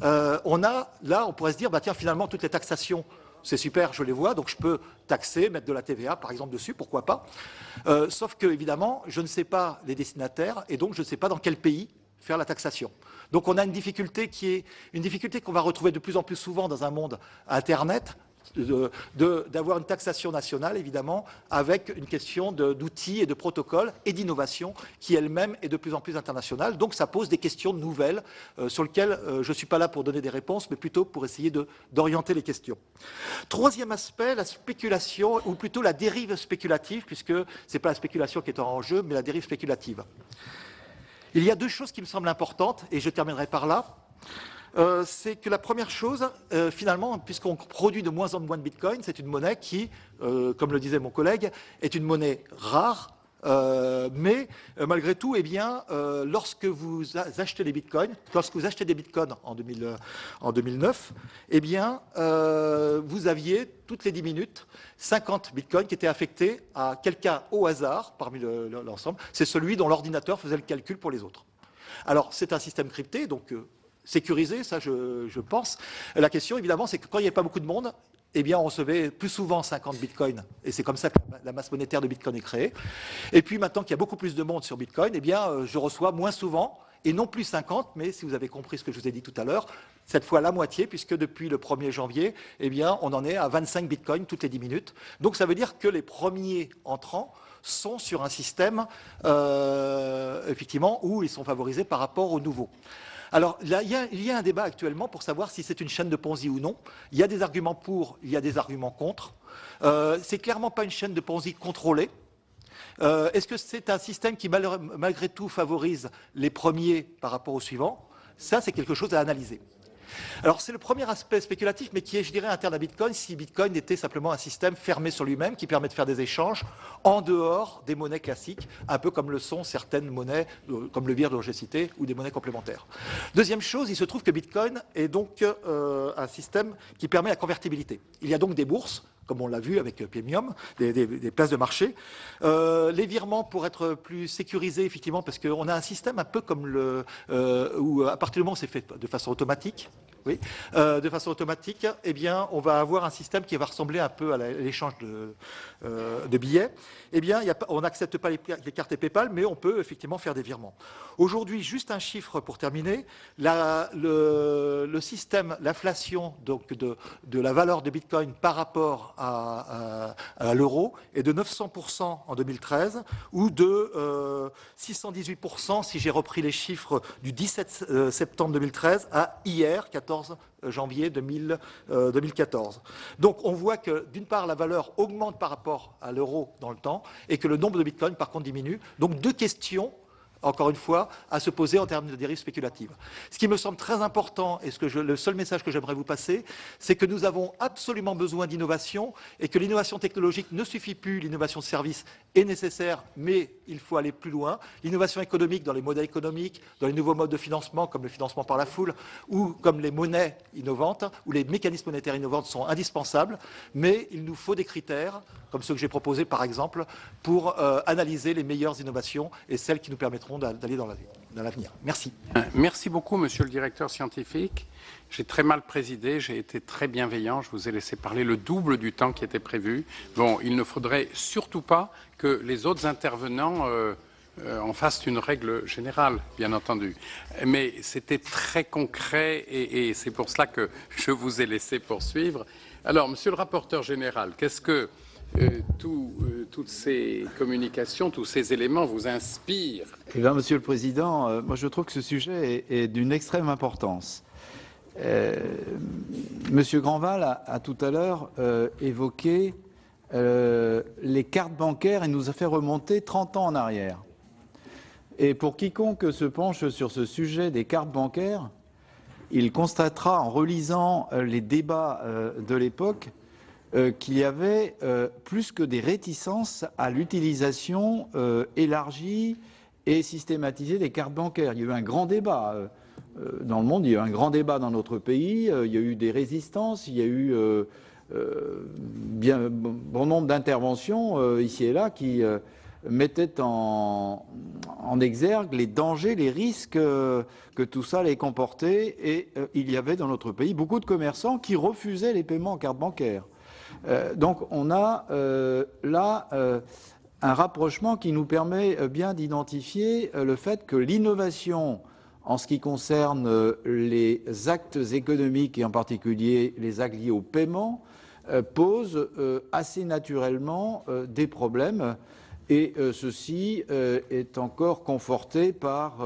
on pourrait se dire, bah tiens, finalement, toutes les taxations, c'est super, je les vois, donc je peux taxer, mettre de la TVA, par exemple, dessus, pourquoi pas. Sauf que, évidemment, je ne sais pas les destinataires, et donc je ne sais pas dans quel pays faire la taxation. Donc on a une difficulté qui est une difficulté qu'on va retrouver de plus en plus souvent dans un monde Internet, d'avoir une taxation nationale, évidemment, avec une question d'outils et de protocoles et d'innovation qui elle-même est de plus en plus internationale. Donc ça pose des questions nouvelles sur lesquelles je ne suis pas là pour donner des réponses, mais plutôt pour essayer d'orienter les questions. Troisième aspect, la spéculation, ou plutôt la dérive spéculative, puisque ce n'est pas la spéculation qui est en jeu, mais la dérive spéculative. Il y a deux choses qui me semblent importantes, et je terminerai par là. C'est que la première chose, finalement, puisqu'on produit de moins en moins de bitcoin, c'est une monnaie qui, comme le disait mon collègue, est une monnaie rare, mais malgré tout, eh bien, lorsque vous achetez des bitcoins, lorsque vous achetez des bitcoins en 2009, eh bien, vous aviez toutes les 10 minutes 50 bitcoins qui étaient affectés à quelqu'un au hasard parmi l'ensemble. C'est celui dont l'ordinateur faisait le calcul pour les autres. Alors, c'est un système crypté, donc sécurisé, ça je pense. La question, évidemment, c'est que quand il n'y avait pas beaucoup de monde, eh bien, on recevait plus souvent 50 bitcoins. Et c'est comme ça que la masse monétaire de bitcoin est créée. Et puis, maintenant qu'il y a beaucoup plus de monde sur bitcoin, eh bien, je reçois moins souvent, et non plus 50, mais si vous avez compris ce que je vous ai dit tout à l'heure, cette fois la moitié, puisque depuis le 1er janvier, eh bien, on en est à 25 bitcoins toutes les 10 minutes. Donc, ça veut dire que les premiers entrants sont sur un système, effectivement, où ils sont favorisés par rapport aux nouveaux. Alors, là, il y a un débat actuellement pour savoir si c'est une chaîne de Ponzi ou non. Il y a des arguments pour, il y a des arguments contre. C'est clairement pas une chaîne de Ponzi contrôlée. Est-ce que c'est un système qui, malgré tout, favorise les premiers par rapport aux suivants? Ça, c'est quelque chose à analyser. Alors, c'est le premier aspect spéculatif, mais qui est, je dirais, interne à Bitcoin, si Bitcoin était simplement un système fermé sur lui-même, qui permet de faire des échanges en dehors des monnaies classiques, un peu comme le sont certaines monnaies, comme le Beer dont j'ai cité, ou des monnaies complémentaires. Deuxième chose, il se trouve que Bitcoin est donc un système qui permet la convertibilité. Il y a donc des bourses, comme on l'a vu avec Premium, des places de marché. Les virements, pour être plus sécurisés, effectivement, parce qu'on a un système un peu comme où à partir du moment où c'est fait de façon automatique, oui, de façon automatique, eh bien, on va avoir un système qui va ressembler un peu à l'échange de billets. Eh bien, on n'accepte pas les cartes et PayPal, mais on peut effectivement faire des virements. Aujourd'hui, juste un chiffre pour terminer, le système, l'inflation donc de la valeur de Bitcoin par rapport à l'euro est de 900% en 2013 ou de 618% si j'ai repris les chiffres du 17 septembre 2013 à hier, 14 janvier 2014. Donc on voit que d'une part la valeur augmente par rapport à l'euro dans le temps et que le nombre de bitcoins par contre diminue. Donc deux questions encore une fois, à se poser en termes de dérives spéculatives. Ce qui me semble très important, et le seul message que j'aimerais vous passer, c'est que nous avons absolument besoin d'innovation et que l'innovation technologique ne suffit plus, l'innovation de service est nécessaire, mais il faut aller plus loin. L'innovation économique dans les modèles économiques, dans les nouveaux modes de financement, comme le financement par la foule, ou comme les monnaies innovantes, ou les mécanismes monétaires innovants sont indispensables, mais il nous faut des critères, comme ceux que j'ai proposés par exemple, pour analyser les meilleures innovations et celles qui nous permettront d'aller dans l'avenir. Merci. Merci beaucoup, monsieur le directeur scientifique. J'ai très mal présidé, j'ai été très bienveillant, je vous ai laissé parler le double du temps qui était prévu. Bon, il ne faudrait surtout pas que les autres intervenants en fassent une règle générale, bien entendu. Mais c'était très concret et c'est pour cela que je vous ai laissé poursuivre. Alors, monsieur le rapporteur général, qu'est-ce que toutes ces communications, tous ces éléments vous inspirent? Eh bien, Monsieur le Président, moi je trouve que ce sujet est d'une extrême importance. Monsieur Grandval a tout à l'heure évoqué les cartes bancaires et nous a fait remonter 30 ans en arrière. Et pour quiconque se penche sur ce sujet des cartes bancaires, il constatera en relisant les débats de l'époque qu'il y avait plus que des réticences à l'utilisation élargie et systématisée des cartes bancaires. Il y a eu un grand débat dans le monde, il y a eu un grand débat dans notre pays, il y a eu des résistances, il y a eu bien bon nombre d'interventions ici et là qui mettaient en exergue les dangers, les risques que tout ça allait comporter. Et il y avait dans notre pays beaucoup de commerçants qui refusaient les paiements en carte bancaire. Donc on a là un rapprochement qui nous permet bien d'identifier le fait que l'innovation en ce qui concerne les actes économiques et en particulier les actes liés au paiement pose assez naturellement des problèmes et ceci est encore conforté par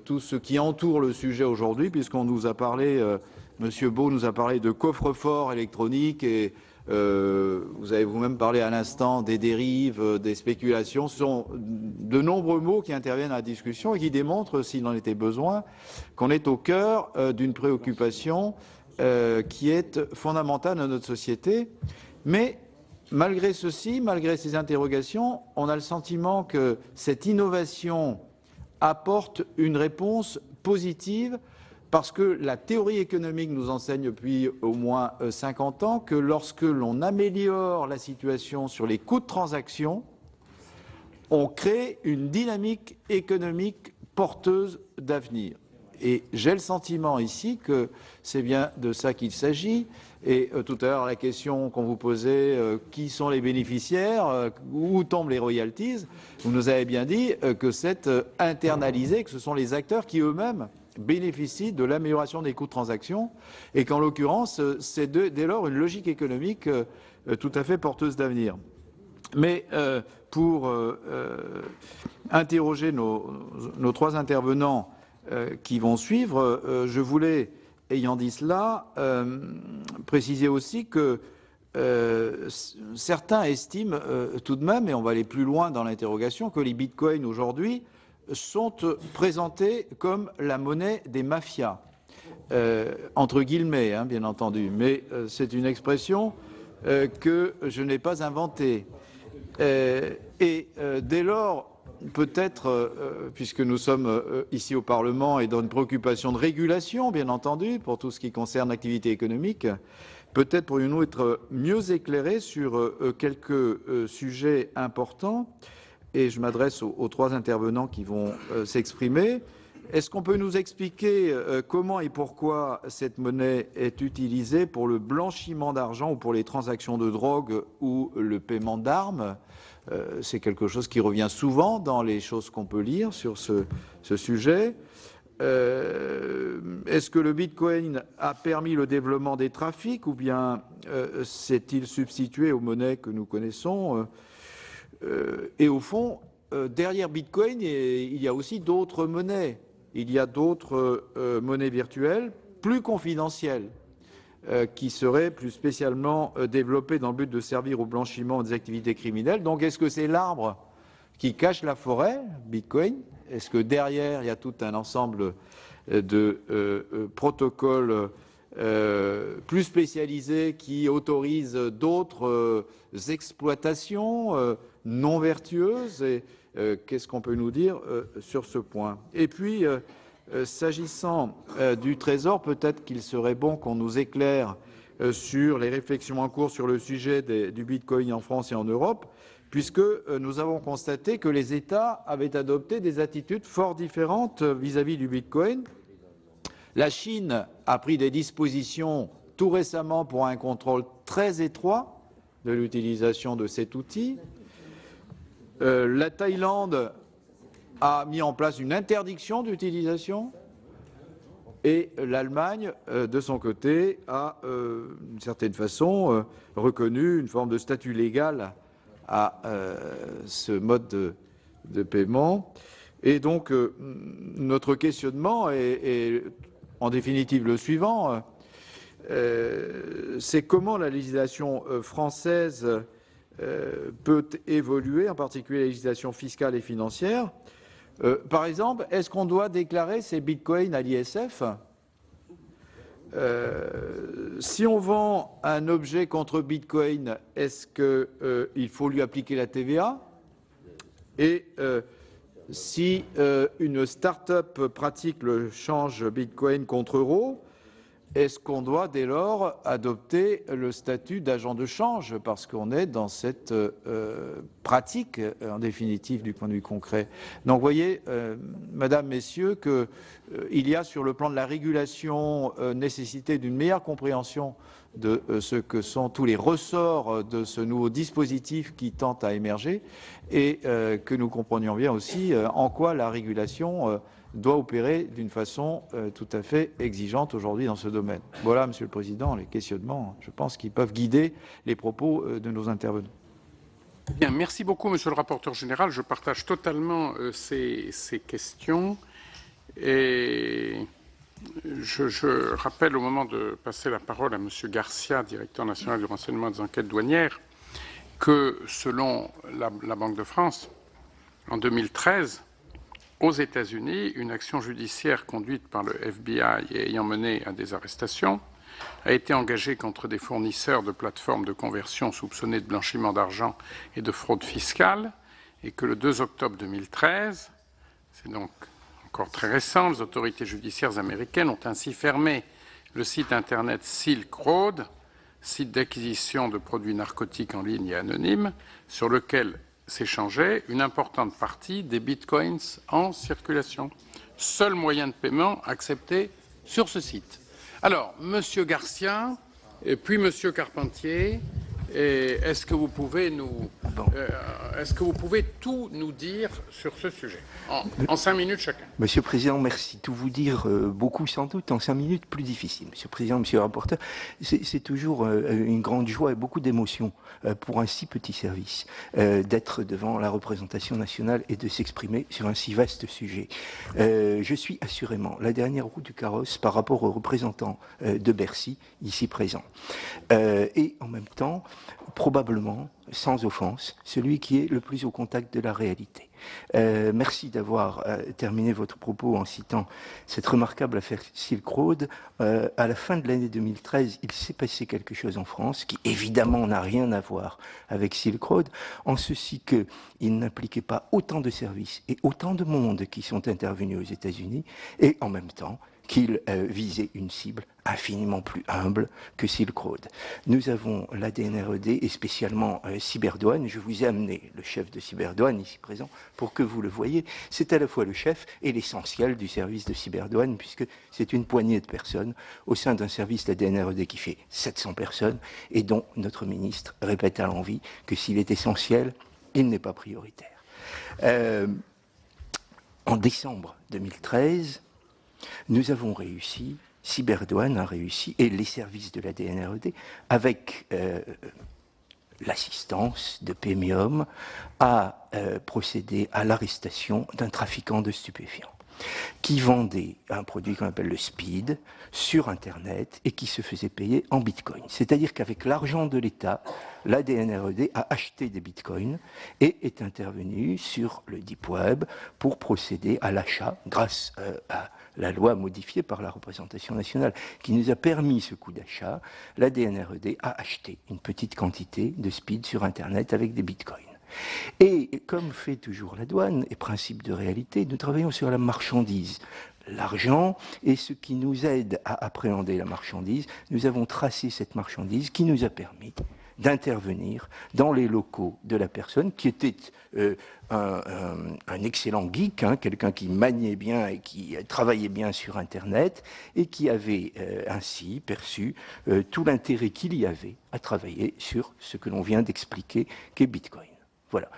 tout ce qui entoure le sujet aujourd'hui, puisqu'on nous a parlé, Monsieur Beau nous a parlé de coffre-fort électronique et vous avez vous-même parlé à l'instant des dérives, des spéculations. Ce sont de nombreux mots qui interviennent à la discussion et qui démontrent, s'il en était besoin, qu'on est au cœur d'une préoccupation qui est fondamentale dans notre société. Mais malgré ceci, malgré ces interrogations, on a le sentiment que cette innovation apporte une réponse positive parce que la théorie économique nous enseigne depuis au moins 50 ans que lorsque l'on améliore la situation sur les coûts de transaction, on crée une dynamique économique porteuse d'avenir. Et j'ai le sentiment ici que c'est bien de ça qu'il s'agit. Et tout à l'heure, la question qu'on vous posait, qui sont les bénéficiaires, où tombent les royalties, vous nous avez bien dit que c'est internalisé, que ce sont les acteurs qui eux-mêmes bénéficient de l'amélioration des coûts de transaction et qu'en l'occurrence, c'est dès lors une logique économique tout à fait porteuse d'avenir. Mais pour interroger nos trois intervenants qui vont suivre, je voulais, ayant dit cela, préciser aussi que certains estiment tout de même, et on va aller plus loin dans l'interrogation, que les bitcoins aujourd'hui sont présentés comme la monnaie des mafias, entre guillemets, hein, bien entendu, mais c'est une expression que je n'ai pas inventée. Et dès lors, peut-être, puisque nous sommes ici au Parlement et dans une préoccupation de régulation, bien entendu, pour tout ce qui concerne l'activité économique, peut-être pourrions-nous être mieux éclairés sur quelques sujets importants. Et je m'adresse aux trois intervenants qui vont s'exprimer. Est-ce qu'on peut nous expliquer comment et pourquoi cette monnaie est utilisée pour le blanchiment d'argent ou pour les transactions de drogue ou le paiement d'armes? C'est quelque chose qui revient souvent dans les choses qu'on peut lire sur ce sujet. Est-ce que le bitcoin a permis le développement des trafics ou bien s'est-il substitué aux monnaies que nous connaissons? Et au fond, derrière Bitcoin, il y a aussi d'autres monnaies. Il y a d'autres monnaies virtuelles plus confidentielles qui seraient plus spécialement développées dans le but de servir au blanchiment des activités criminelles. Donc est-ce que c'est l'arbre qui cache la forêt, Bitcoin, Est-ce que derrière, il y a tout un ensemble de protocoles plus spécialisés qui autorisent d'autres exploitations non vertueuses? Et qu'est-ce qu'on peut nous dire sur ce point? Et puis, s'agissant du Trésor, peut-être qu'il serait bon qu'on nous éclaire sur les réflexions en cours sur le sujet du Bitcoin en France et en Europe, puisque nous avons constaté que les États avaient adopté des attitudes fort différentes vis-à-vis du Bitcoin. La Chine a pris des dispositions tout récemment pour un contrôle très étroit de l'utilisation de cet outil. La Thaïlande a mis en place une interdiction d'utilisation. Et l'Allemagne, de son côté, a, d'une certaine façon, reconnu une forme de statut légal à ce mode de paiement. Et donc, notre questionnement est en définitive le suivant, c'est comment la législation française peut évoluer, en particulier la législation fiscale et financière. Par exemple, est-ce qu'on doit déclarer ces bitcoins à l'ISF? Si on vend un objet contre bitcoin, est-ce qu'il faut lui appliquer la TVA? Et si une start-up pratique le change bitcoin contre euro, est-ce qu'on doit dès lors adopter le statut d'agent de change parce qu'on est dans cette pratique, en définitive, du point de vue concret? Donc, vous voyez, Madame, Messieurs, qu'il y a sur le plan de la régulation nécessité d'une meilleure compréhension de ce que sont tous les ressorts de ce nouveau dispositif qui tente à émerger et que nous comprenions bien aussi en quoi la régulation doit opérer d'une façon tout à fait exigeante aujourd'hui dans ce domaine. Voilà, Monsieur le Président, les questionnements, je pense, qui peuvent guider les propos de nos intervenants. Bien, merci beaucoup, Monsieur le rapporteur général. Je partage totalement ces questions. Et je rappelle, au moment de passer la parole à Monsieur Garcia, directeur national du renseignement et des enquêtes douanières, que selon la Banque de France, en 2013, aux États-Unis, une action judiciaire conduite par le FBI et ayant mené à des arrestations a été engagée contre des fournisseurs de plateformes de conversion soupçonnés de blanchiment d'argent et de fraude fiscale, et que le 2 octobre 2013, c'est donc encore très récent, les autorités judiciaires américaines ont ainsi fermé le site internet Silk Road, site d'acquisition de produits narcotiques en ligne et anonyme, sur lequel s'échangeait une importante partie des bitcoins en circulation. Seul moyen de paiement accepté sur ce site. Alors, Monsieur Garcia, et puis Monsieur Carpentier, est-ce que vous pouvez tout nous dire sur ce sujet en 5 minutes chacun? Monsieur le Président, merci. Tout vous dire beaucoup sans doute en 5 minutes plus difficile. Monsieur le Président, Monsieur le rapporteur, c'est toujours une grande joie et beaucoup d'émotion pour un si petit service d'être devant la représentation nationale et de s'exprimer sur un si vaste sujet. Je suis assurément la dernière roue du carrosse par rapport aux représentants de Bercy ici présents. Et en même temps, probablement, sans offense, celui qui est le plus au contact de la réalité. Merci d'avoir terminé votre propos en citant cette remarquable affaire Silk Road. À la fin de l'année 2013, il s'est passé quelque chose en France qui évidemment n'a rien à voir avec Silk Road, en ceci qu'il n'impliquait pas autant de services et autant de monde qui sont intervenus aux États-Unis, et en même temps qu'il visait une cible infiniment plus humble que Silk Road. Nous avons la DNRED et spécialement Cyberdouane. Je vous ai amené le chef de Cyberdouane ici présent pour que vous le voyez. C'est à la fois le chef et l'essentiel du service de Cyberdouane puisque c'est une poignée de personnes au sein d'un service, la DNRED, qui fait 700 personnes et dont notre ministre répète à l'envi que s'il est essentiel, il n'est pas prioritaire. En décembre 2013, nous avons réussi, Cyberdouane a réussi, et les services de la DNRED, avec l'assistance de Pemium, à procéder à l'arrestation d'un trafiquant de stupéfiants. qui vendait un produit qu'on appelle le speed sur Internet et qui se faisait payer en bitcoin. C'est-à-dire qu'avec l'argent de l'État, la DNRED a acheté des bitcoins et est intervenue sur le deep web pour procéder à l'achat grâce à la loi modifiée par la représentation nationale qui nous a permis ce coup d'achat. La DNRED a acheté une petite quantité de speed sur Internet avec des bitcoins. Et comme fait toujours la douane, et principe de réalité, nous travaillons sur la marchandise. L'argent est ce qui nous aide à appréhender la marchandise. Nous avons tracé cette marchandise qui nous a permis d'intervenir dans les locaux de la personne qui était un excellent geek, hein, quelqu'un qui maniait bien et qui travaillait bien sur Internet et qui avait ainsi perçu tout l'intérêt qu'il y avait à travailler sur ce que l'on vient d'expliquer qu'est Bitcoin. Voilà.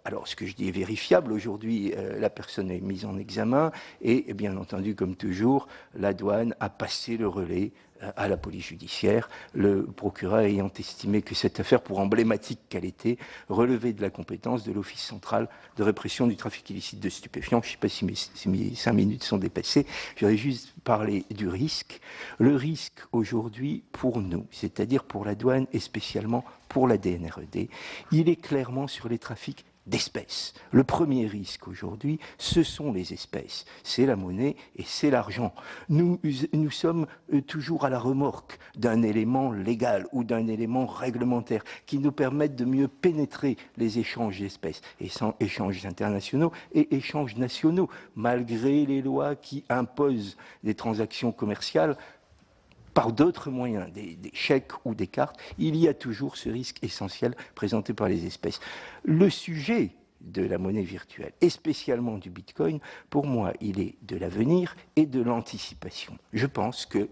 Alors, ce que je dis est vérifiable. Aujourd'hui, la personne est mise en examen et, bien entendu, comme toujours, la douane a passé le relais à la police judiciaire, le procureur ayant estimé que cette affaire, pour emblématique qu'elle était, relevait de la compétence de l'Office central de répression du trafic illicite de stupéfiants. Je ne sais pas si mes 5 minutes sont dépassées. Je voudrais juste parler du risque. Le risque aujourd'hui pour nous, c'est-à-dire pour la douane et spécialement pour la DNRED, il est clairement sur les trafics d'espèces. Le premier risque aujourd'hui, ce sont les espèces. C'est la monnaie et c'est l'argent. Nous sommes toujours à la remorque d'un élément légal ou d'un élément réglementaire qui nous permette de mieux pénétrer les échanges d'espèces, échanges internationaux et échanges nationaux, malgré les lois qui imposent des transactions commerciales par d'autres moyens, des chèques ou des cartes, il y a toujours ce risque essentiel présenté par les espèces. Le sujet de la monnaie virtuelle, et spécialement du Bitcoin, pour moi, il est de l'avenir et de l'anticipation. Je pense que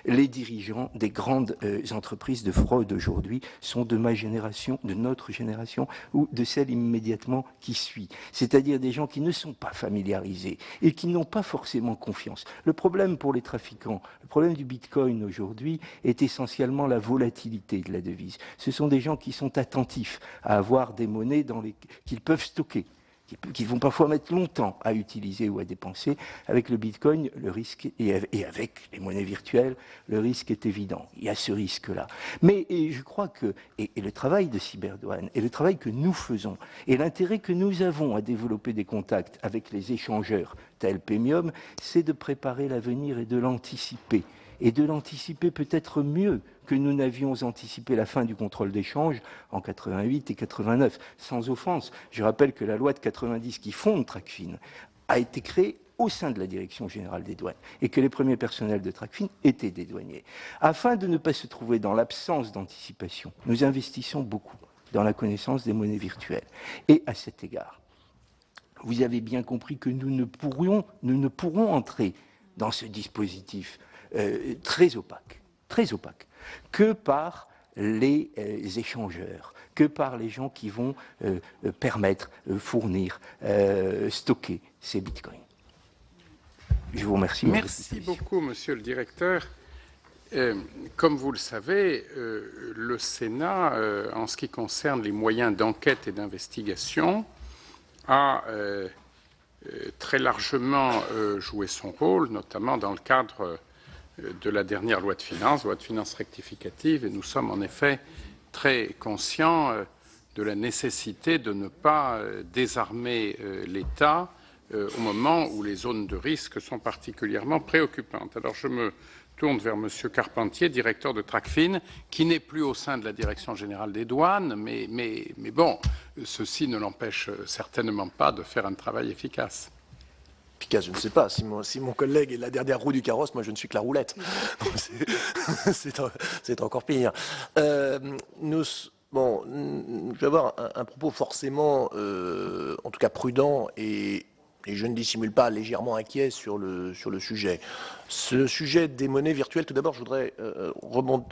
les dirigeants des grandes entreprises de fraude aujourd'hui sont de ma génération, de notre génération, ou de celle immédiatement qui suit. C'est-à-dire des gens qui ne sont pas familiarisés et qui n'ont pas forcément confiance. Le problème pour les trafiquants, le problème du Bitcoin aujourd'hui est essentiellement la volatilité de la devise. Ce sont des gens qui sont attentifs à avoir des monnaies qu'ils peuvent stocker, qui vont parfois mettre longtemps à utiliser ou à dépenser. Avec le Bitcoin, le risque, et avec les monnaies virtuelles, le risque est évident. Il y a ce risque-là. Mais je crois que, et le travail de cyberdouane, et le travail que nous faisons, et l'intérêt que nous avons à développer des contacts avec les échangeurs tels Paymium, c'est de préparer l'avenir et de l'anticiper. Et de l'anticiper peut-être mieux que nous n'avions anticipé la fin du contrôle d'échange en 88 et 89. Sans offense, je rappelle que la loi de 90 qui fonde Tracfin a été créée au sein de la Direction générale des douanes et que les premiers personnels de Tracfin étaient des douaniers. Afin de ne pas se trouver dans l'absence d'anticipation, nous investissons beaucoup dans la connaissance des monnaies virtuelles. Et à cet égard, vous avez bien compris que nous ne pourrons entrer dans ce dispositif très opaque, que par les échangeurs, que par les gens qui vont permettre, fournir, stocker ces bitcoins. Je vous remercie. Merci beaucoup, monsieur le directeur. Comme vous le savez, le Sénat, en ce qui concerne les moyens d'enquête et d'investigation, a très largement joué son rôle, notamment dans le cadre de la dernière loi de finances rectificative, et nous sommes en effet très conscients de la nécessité de ne pas désarmer l'État au moment où les zones de risque sont particulièrement préoccupantes. Alors je me tourne vers M. Carpentier, directeur de Tracfin, qui n'est plus au sein de la Direction générale des douanes, mais bon, ceci ne l'empêche certainement pas de faire un travail efficace. Efficace, je ne sais pas. Si mon collègue est la dernière roue du carrosse, moi je ne suis que la roulette. C'est encore pire. Je vais avoir un propos forcément, en tout cas prudent, et je ne dissimule pas, légèrement inquiet sur le sujet. Ce sujet des monnaies virtuelles, tout d'abord, je voudrais non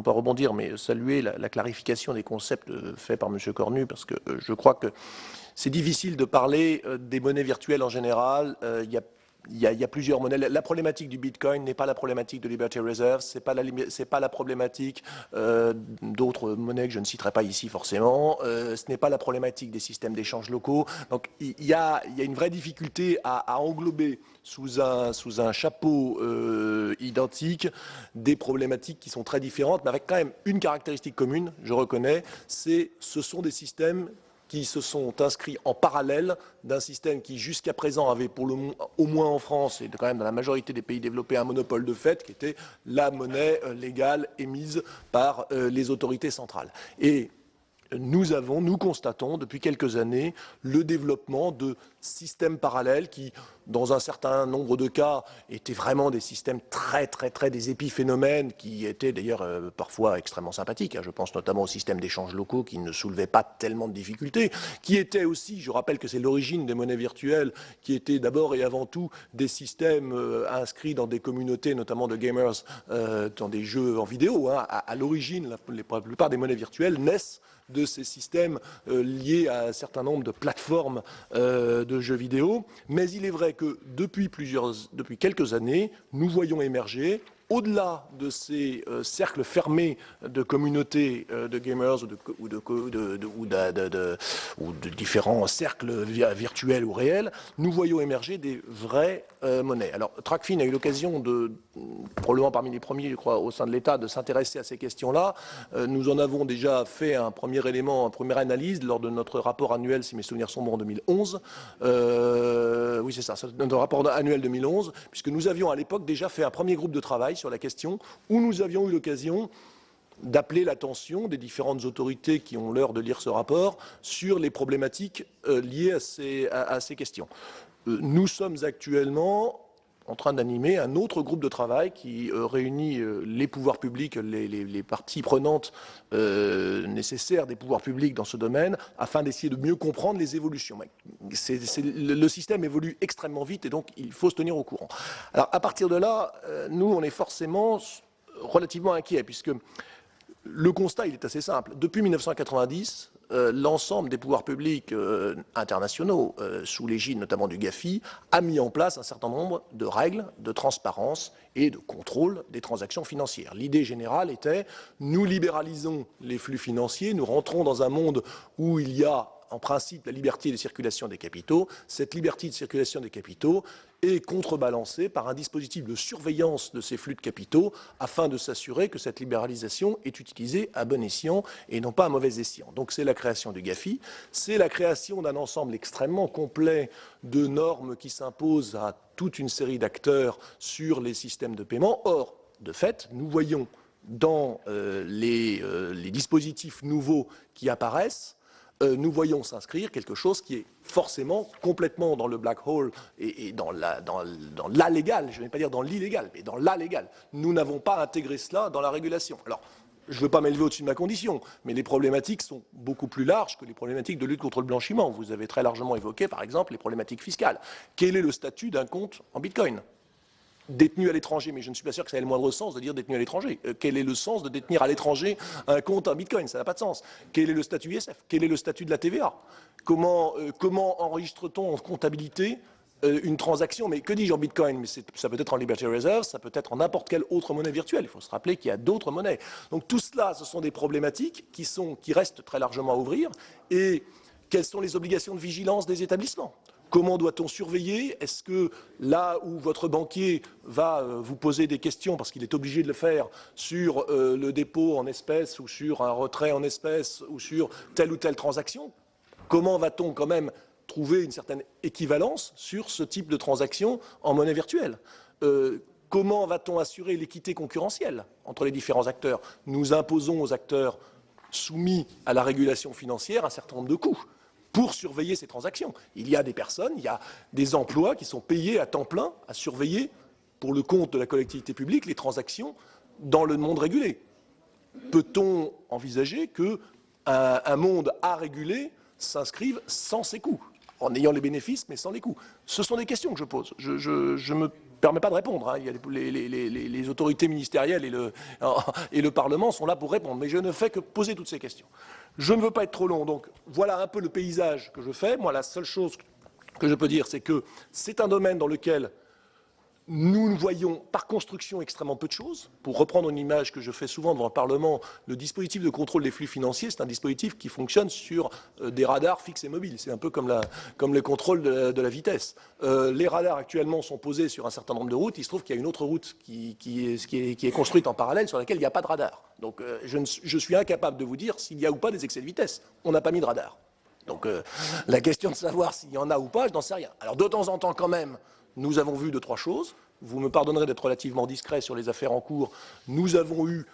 pas rebondir, mais saluer la clarification des concepts faits par M. Cornu, parce que je crois que c'est difficile de parler des monnaies virtuelles en général. Il y a il y a plusieurs monnaies. La problématique du Bitcoin n'est pas la problématique de Liberty Reserve, c'est pas la problématique d'autres monnaies que je ne citerai pas ici forcément, ce n'est pas la problématique des systèmes d'échange locaux. Donc il y a une vraie difficulté à englober sous un chapeau identique des problématiques qui sont très différentes, mais avec quand même une caractéristique commune, je reconnais, ce sont des systèmes qui se sont inscrits en parallèle d'un système qui jusqu'à présent avait, au moins en France et quand même dans la majorité des pays développés, un monopole de fait qui était la monnaie légale émise par les autorités centrales. Et nous constatons depuis quelques années le développement de systèmes parallèles qui, dans un certain nombre de cas, étaient vraiment des systèmes très des épiphénomènes qui étaient d'ailleurs parfois extrêmement sympathiques. Je pense notamment aux systèmes d'échange locaux qui ne soulevaient pas tellement de difficultés, qui étaient aussi, je rappelle que c'est l'origine des monnaies virtuelles, qui étaient d'abord et avant tout des systèmes inscrits dans des communautés, notamment de gamers, dans des jeux en vidéo. À l'origine, la plupart des monnaies virtuelles naissent de ces systèmes liés à un certain nombre de plateformes de jeux vidéo. Mais il est vrai que depuis quelques années, nous voyons émerger, au-delà de ces cercles fermés de communautés de gamers ou de différents cercles virtuels ou réels, nous voyons émerger des vraies monnaies. Alors, TRACFIN a eu l'occasion probablement parmi les premiers, je crois, au sein de l'État, de s'intéresser à ces questions-là. Nous en avons déjà fait un premier élément, une première analyse lors de notre rapport annuel, si mes souvenirs sont bons, en 2011. Oui, c'est ça, notre rapport annuel 2011, puisque nous avions à l'époque déjà fait un premier groupe de travail sur la question, où nous avions eu l'occasion d'appeler l'attention des différentes autorités qui ont l'heure de lire ce rapport sur les problématiques liées à ces questions. Nous sommes actuellement en train d'animer un autre groupe de travail qui réunit les pouvoirs publics, les parties prenantes nécessaires des pouvoirs publics dans ce domaine, afin d'essayer de mieux comprendre les évolutions. Le système évolue extrêmement vite et donc il faut se tenir au courant. Alors à partir de là, nous on est forcément relativement inquiets, puisque le constat il est assez simple. Depuis 1990, l'ensemble des pouvoirs publics internationaux, sous l'égide notamment du GAFI, a mis en place un certain nombre de règles de transparence et de contrôle des transactions financières. L'idée générale était, nous libéralisons les flux financiers, nous rentrons dans un monde où il y a en principe la liberté de circulation des capitaux. Cette liberté de circulation des capitaux est contrebalancée par un dispositif de surveillance de ces flux de capitaux afin de s'assurer que cette libéralisation est utilisée à bon escient et non pas à mauvais escient. Donc c'est la création du GAFI, c'est la création d'un ensemble extrêmement complet de normes qui s'imposent à toute une série d'acteurs sur les systèmes de paiement. Or, de fait, nous voyons dans les dispositifs nouveaux qui apparaissent, nous voyons s'inscrire quelque chose qui est forcément complètement dans le black hole et dans la légale, je ne vais pas dire dans l'illégal, mais dans la légale. Nous n'avons pas intégré cela dans la régulation. Alors, je ne veux pas m'élever au-dessus de ma condition, mais les problématiques sont beaucoup plus larges que les problématiques de lutte contre le blanchiment. Vous avez très largement évoqué, par exemple, les problématiques fiscales. Quel est le statut d'un compte en Bitcoin ? Détenu à l'étranger, mais je ne suis pas sûr que ça ait le moindre sens de dire détenu à l'étranger. Quel est le sens de détenir à l'étranger un compte en Bitcoin? Ça n'a pas de sens. Quel est le statut ISF? Quel est le statut de la TVA? Comment enregistre-t-on en comptabilité une transaction? Mais que dis-je en Bitcoin? Mais ça peut être en Liberty Reserve, ça peut être en n'importe quelle autre monnaie virtuelle. Il faut se rappeler qu'il y a d'autres monnaies. Donc tout cela, ce sont des problématiques qui restent très largement à ouvrir. Et quelles sont les obligations de vigilance des établissements? Comment doit-on surveiller? Est-ce que là où votre banquier va vous poser des questions, parce qu'il est obligé de le faire, sur le dépôt en espèces ou sur un retrait en espèces ou sur telle ou telle transaction, comment va-t-on quand même trouver une certaine équivalence sur ce type de transaction en monnaie virtuelle? Comment va-t-on assurer l'équité concurrentielle entre les différents acteurs? Nous imposons aux acteurs soumis à la régulation financière un certain nombre de coûts pour surveiller ces transactions. Il y a des personnes, il y a des emplois qui sont payés à temps plein à surveiller, pour le compte de la collectivité publique, les transactions dans le monde régulé. Peut-on envisager qu'un monde à réguler s'inscrive sans ces coûts, en ayant les bénéfices mais sans les coûts? Ce sont des questions que je pose. Je me permets pas de répondre. Il y a les autorités ministérielles et le Parlement sont là pour répondre, mais je ne fais que poser toutes ces questions. Je ne veux pas être trop long, donc voilà un peu le paysage que je fais. Moi, la seule chose que je peux dire, c'est que c'est un domaine dans lequel Nous voyons par construction extrêmement peu de choses. Pour reprendre une image que je fais souvent devant le Parlement, le dispositif de contrôle des flux financiers, c'est un dispositif qui fonctionne sur des radars fixes et mobiles. C'est un peu comme le contrôle de la vitesse. Les radars actuellement sont posés sur un certain nombre de routes. Il se trouve qu'il y a une autre route qui est construite en parallèle sur laquelle il n'y a pas de radar. Donc je suis incapable de vous dire s'il y a ou pas des excès de vitesse. On n'a pas mis de radar. Donc la question de savoir s'il y en a ou pas, je n'en sais rien. Alors de temps en temps quand même, nous avons vu 2-3 choses. Vous me pardonnerez d'être relativement discret sur les affaires en cours. Nous avons eu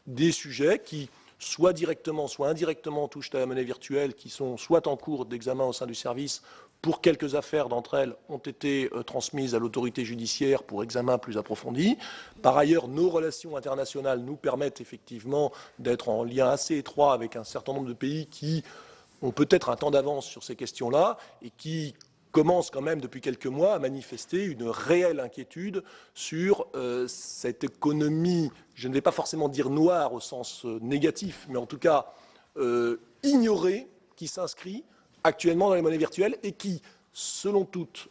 des sujets qui, soit directement, soit indirectement, touchent à la monnaie virtuelle, qui sont soit en cours d'examen au sein du service. Pour quelques affaires d'entre elles ont été transmises à l'autorité judiciaire pour examen plus approfondi. Par ailleurs, nos relations internationales nous permettent effectivement d'être en lien assez étroit avec un certain nombre de pays qui ont peut-être un temps d'avance sur ces questions-là et qui commence quand même depuis quelques mois à manifester une réelle inquiétude sur cette économie, je ne vais pas forcément dire noire au sens négatif, mais en tout cas ignorée, qui s'inscrit actuellement dans les monnaies virtuelles et qui, selon toute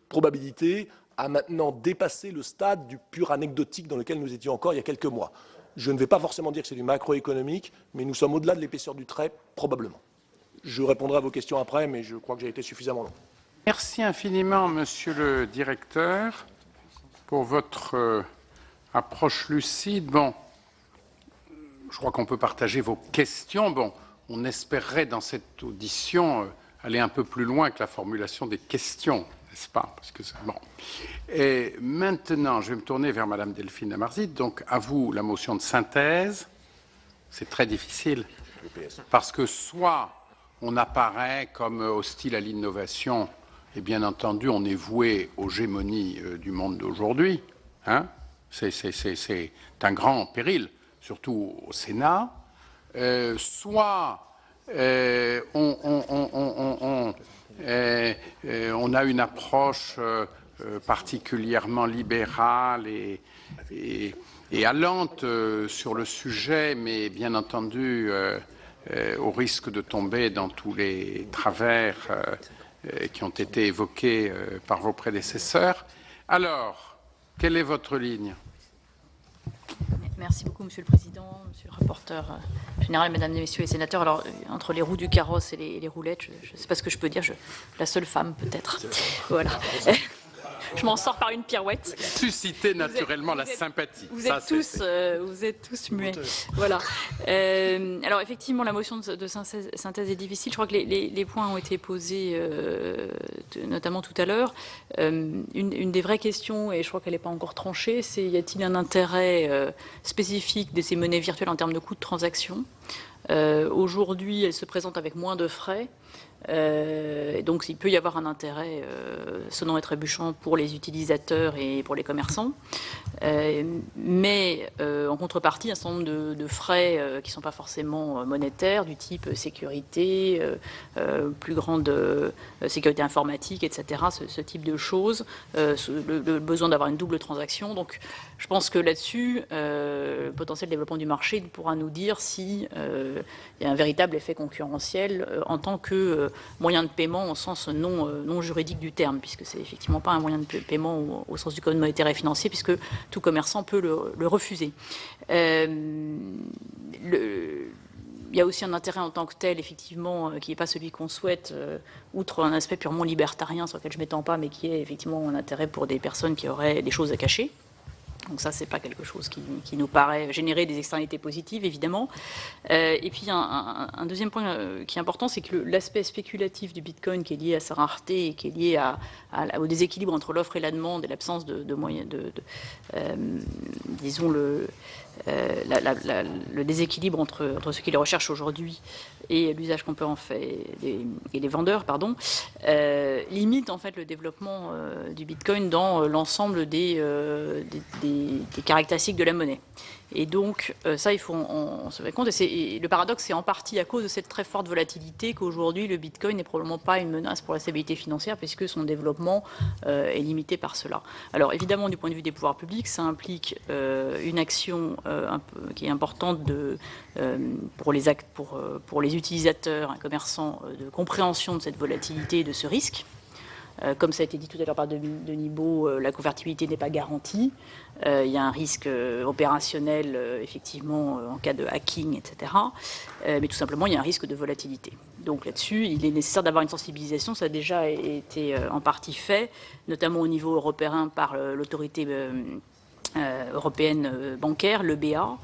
probabilité, a maintenant dépassé le stade du pur anecdotique dans lequel nous étions encore il y a quelques mois. Je ne vais pas forcément dire que c'est du macroéconomique, mais nous sommes au-delà de l'épaisseur du trait, probablement. Je répondrai à vos questions après, mais je crois que j'ai été suffisamment long. Merci infiniment, Monsieur le Directeur, pour votre approche lucide. Bon, je crois qu'on peut partager vos questions. Bon, on espérerait dans cette audition aller un peu plus loin que la formulation des questions, n'est-ce pas? Parce que bon. Et maintenant, je vais me tourner vers Madame Delphine Lamarzit. Donc, à vous la motion de synthèse. C'est très difficile, parce que soit on apparaît comme hostile à l'innovation, et bien entendu, on est voué aux gémonies du monde d'aujourd'hui. Hein, c'est un grand péril, surtout au Sénat. Soit on a une approche particulièrement libérale et allante sur le sujet, mais bien entendu, au risque de tomber dans tous les travers qui ont été évoqués par vos prédécesseurs. Alors, quelle est votre ligne? Merci beaucoup, Monsieur le Président, Monsieur le rapporteur général, Mesdames et Messieurs les sénateurs. Alors, entre les roues du carrosse et les roulettes, je ne sais pas ce que je peux dire, la seule femme peut-être. Voilà. Je m'en sors par une pirouette. Susciter naturellement la sympathie. Vous êtes tous muets. Voilà. Alors effectivement, la motion de synthèse est difficile. Je crois que les points ont été posés, notamment tout à l'heure. Une des vraies questions, et je crois qu'elle n'est pas encore tranchée, c'est y a-t-il un intérêt spécifique de ces monnaies virtuelles en termes de coûts de transaction? Aujourd'hui, elles se présentent avec moins de frais. Donc il peut y avoir un intérêt sonnant et trébuchant pour les utilisateurs et pour les commerçants, mais en contrepartie un certain nombre de frais qui ne sont pas forcément monétaires, du type sécurité, plus grande sécurité informatique, etc., ce type de choses, le besoin d'avoir une double transaction. Donc je pense que là-dessus, le potentiel développement du marché pourra nous dire si il y a un véritable effet concurrentiel en tant que moyen de paiement au sens non juridique du terme, puisque c'est effectivement pas un moyen de paiement au sens du code monétaire et financier, puisque tout commerçant peut le refuser. Il y a aussi un intérêt en tant que tel, effectivement, qui n'est pas celui qu'on souhaite, outre un aspect purement libertarien sur lequel je ne m'étends pas, mais qui est effectivement un intérêt pour des personnes qui auraient des choses à cacher. Donc ça, c'est pas quelque chose qui nous paraît générer des externalités positives, évidemment. Et puis, un deuxième point qui est important, c'est que l'aspect spéculatif du Bitcoin, qui est lié à sa rareté et qui est lié au déséquilibre entre l'offre et la demande et l'absence de moyens disons, le déséquilibre entre ceux qui les recherchent aujourd'hui et l'usage qu'on peut en faire, et les vendeurs, pardon, limite en fait le développement du Bitcoin dans l'ensemble des caractéristiques de la monnaie. Et donc, ça, il faut en se rendre compte. Et le paradoxe, c'est en partie à cause de cette très forte volatilité qu'aujourd'hui, le Bitcoin n'est probablement pas une menace pour la stabilité financière, puisque son développement est limité par cela. Alors, évidemment, du point de vue des pouvoirs publics, ça implique une action qui est importante pour les utilisateurs, un commerçant, de compréhension de cette volatilité et de ce risque. Comme ça a été dit tout à l'heure par Denis Baud, la convertibilité n'est pas garantie. Il y a un risque opérationnel, effectivement, en cas de hacking, etc. Mais tout simplement, il y a un risque de volatilité. Donc là-dessus, il est nécessaire d'avoir une sensibilisation. Ça a déjà été en partie fait, notamment au niveau européen par l'autorité européenne bancaire, l'EBA,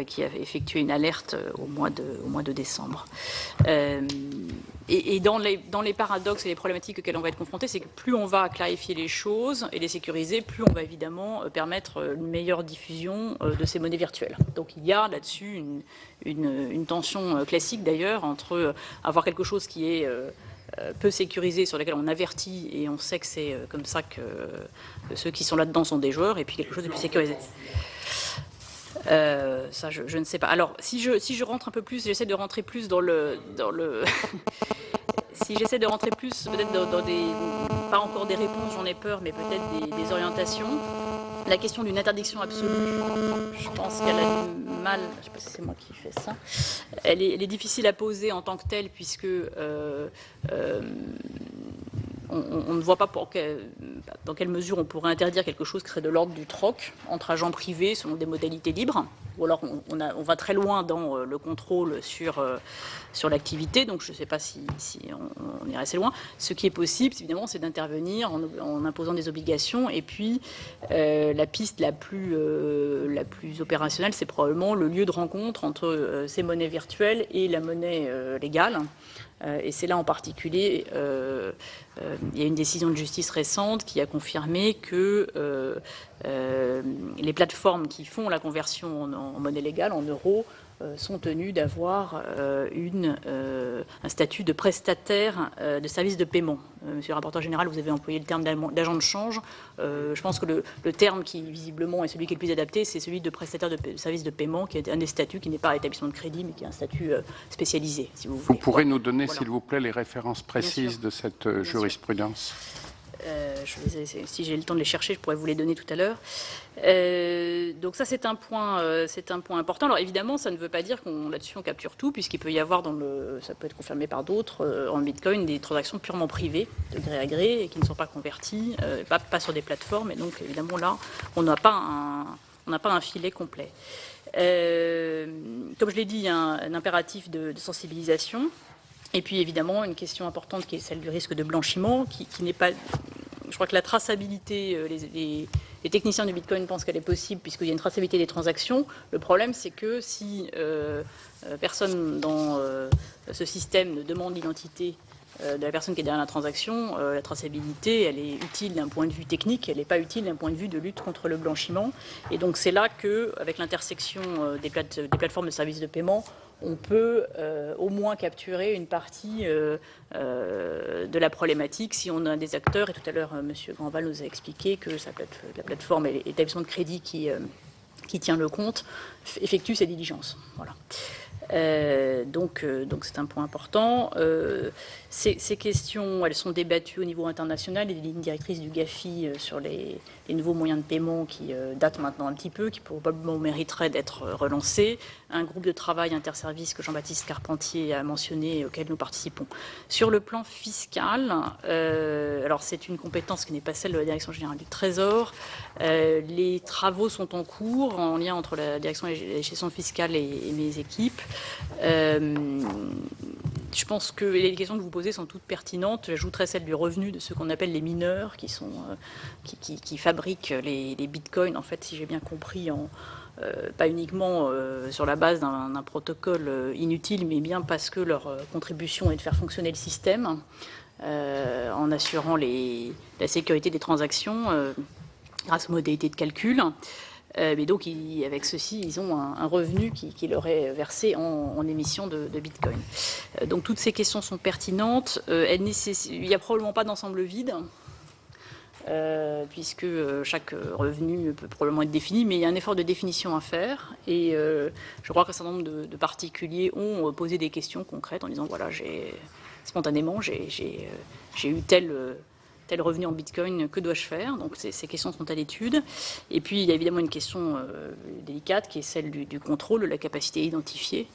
qui a effectué une alerte au mois de décembre. Et dans les paradoxes et les problématiques auxquelles on va être confronté, c'est que plus on va clarifier les choses et les sécuriser, plus on va évidemment permettre une meilleure diffusion de ces monnaies virtuelles. Donc il y a là-dessus une tension classique d'ailleurs entre avoir quelque chose qui est peu sécurisé, sur lequel on avertit et on sait que c'est comme ça que ceux qui sont là-dedans sont des joueurs, et puis quelque chose de plus sécurisé. Ça, je ne sais pas. Alors, si je rentre un peu plus, j'essaie de rentrer plus dans le si j'essaie de rentrer plus, peut-être dans des, pas encore des réponses, j'en ai peur, mais peut-être des orientations. La question d'une interdiction absolue, je pense qu'elle a du mal, je ne sais pas si c'est moi qui fais ça, elle est difficile à poser en tant que telle, puisque on ne voit pas dans quelle mesure on pourrait interdire quelque chose qui serait de l'ordre du troc entre agents privés selon des modalités libres, ou alors on va très loin dans le contrôle sur l'activité, donc je ne sais pas si on irait assez loin. Ce qui est possible, évidemment, c'est d'intervenir en imposant des obligations, et puis la piste la plus opérationnelle, c'est probablement le lieu de rencontre entre ces monnaies virtuelles et la monnaie légale. Et c'est là en particulier, il y a une décision de justice récente qui a confirmé que les plateformes qui font la conversion en monnaie légale, en euros, sont tenus d'avoir un statut de prestataire de services de paiement. Monsieur le rapporteur général, vous avez employé le terme d'agent de change. Je pense que le terme qui, visiblement, est celui qui est le plus adapté, c'est celui de prestataire de services de paiement, qui est un des statuts qui n'est pas établissement de crédit, mais qui est un statut spécialisé, si vous voulez. Vous pourrez nous donner, s'il vous plaît, les références précises de cette jurisprudence ? Si j'ai le temps de les chercher, je pourrais vous les donner tout à l'heure. Donc ça, c'est un point important. Alors évidemment, ça ne veut pas dire là-dessus on capture tout, puisqu'il peut y avoir ça peut être confirmé par d'autres en Bitcoin, des transactions purement privées, de gré à gré, et qui ne sont pas converties, pas sur des plateformes. Et donc évidemment là, on n'a pas un filet complet. Comme je l'ai dit, il y a un impératif de sensibilisation. Et puis évidemment, une question importante qui est celle du risque de blanchiment, qui n'est pas... Je crois que la traçabilité, les techniciens du Bitcoin pensent qu'elle est possible puisqu'il y a une traçabilité des transactions. Le problème, c'est que si personne dans ce système ne demande l'identité de la personne qui est derrière la transaction, la traçabilité, elle est utile d'un point de vue technique, elle n'est pas utile d'un point de vue de lutte contre le blanchiment. Et donc c'est là qu'avec l'intersection des plateformes de services de paiement, on peut au moins capturer une partie de la problématique si on a des acteurs. Et tout à l'heure, M. Grandval nous a expliqué que la plateforme et l'établissement de crédit qui tient le compte effectue ces diligences. Voilà. Donc c'est un point important. Ces questions, elles sont débattues au niveau international. Il y a des lignes directrices du GAFI sur les nouveaux moyens de paiement qui datent maintenant un petit peu, qui probablement mériteraient d'être relancés. Un groupe de travail interservice que Jean-Baptiste Carpentier a mentionné, auquel nous participons. Sur le plan fiscal, alors c'est une compétence qui n'est pas celle de la Direction générale du Trésor. Les travaux sont en cours en lien entre la Direction de la législation fiscale et mes équipes. Je pense que les questions que vous posez sont toutes pertinentes. J'ajouterais celle du revenu de ceux qu'on appelle les mineurs, qui fabriquent les bitcoins, en fait, si j'ai bien compris, pas uniquement sur la base d'un protocole inutile, mais bien parce que leur contribution est de faire fonctionner le système en assurant la sécurité des transactions grâce aux modalités de calcul. Mais donc, avec ceci, ils ont un revenu qui leur est versé en émission de Bitcoin. Donc, toutes ces questions sont pertinentes. Il n'y a probablement pas d'ensemble vide, puisque chaque revenu peut probablement être défini, mais il y a un effort de définition à faire. Et je crois qu'un certain nombre de particuliers ont posé des questions concrètes en disant, voilà, spontanément, j'ai eu tel revenu en Bitcoin, que dois-je faire? Donc ces questions sont à l'étude. Et puis il y a évidemment une question délicate qui est celle du contrôle, de la capacité à identifier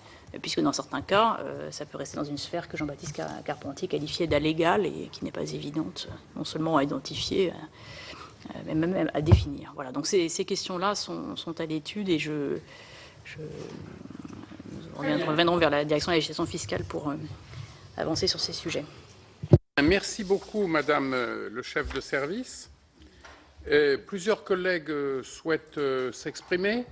puisque dans certains cas, ça peut rester dans une sphère que Jean-Baptiste Carpentier qualifiait d'allégale et qui n'est pas évidente, non seulement à identifier, mais même à définir. Voilà, donc ces questions-là sont à l'étude et nous reviendrons vers la direction de la législation fiscale pour avancer sur ces sujets. Merci beaucoup, Madame le chef de service. Plusieurs collègues souhaitent s'exprimer.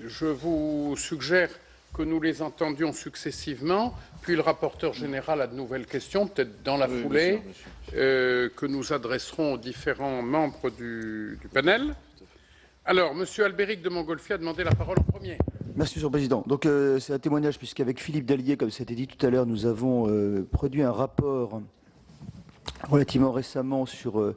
Je vous suggère que nous les entendions successivement, puis le rapporteur général a de nouvelles questions, peut-être dans la foulée, que nous adresserons aux différents membres du panel. Alors, Monsieur Albéric de Montgolfier a demandé la parole en premier. Merci, Monsieur le Président. Donc, c'est un témoignage, puisqu'avec Philippe Dallier, comme ça a été dit tout à l'heure, nous avons produit un rapport relativement récemment sur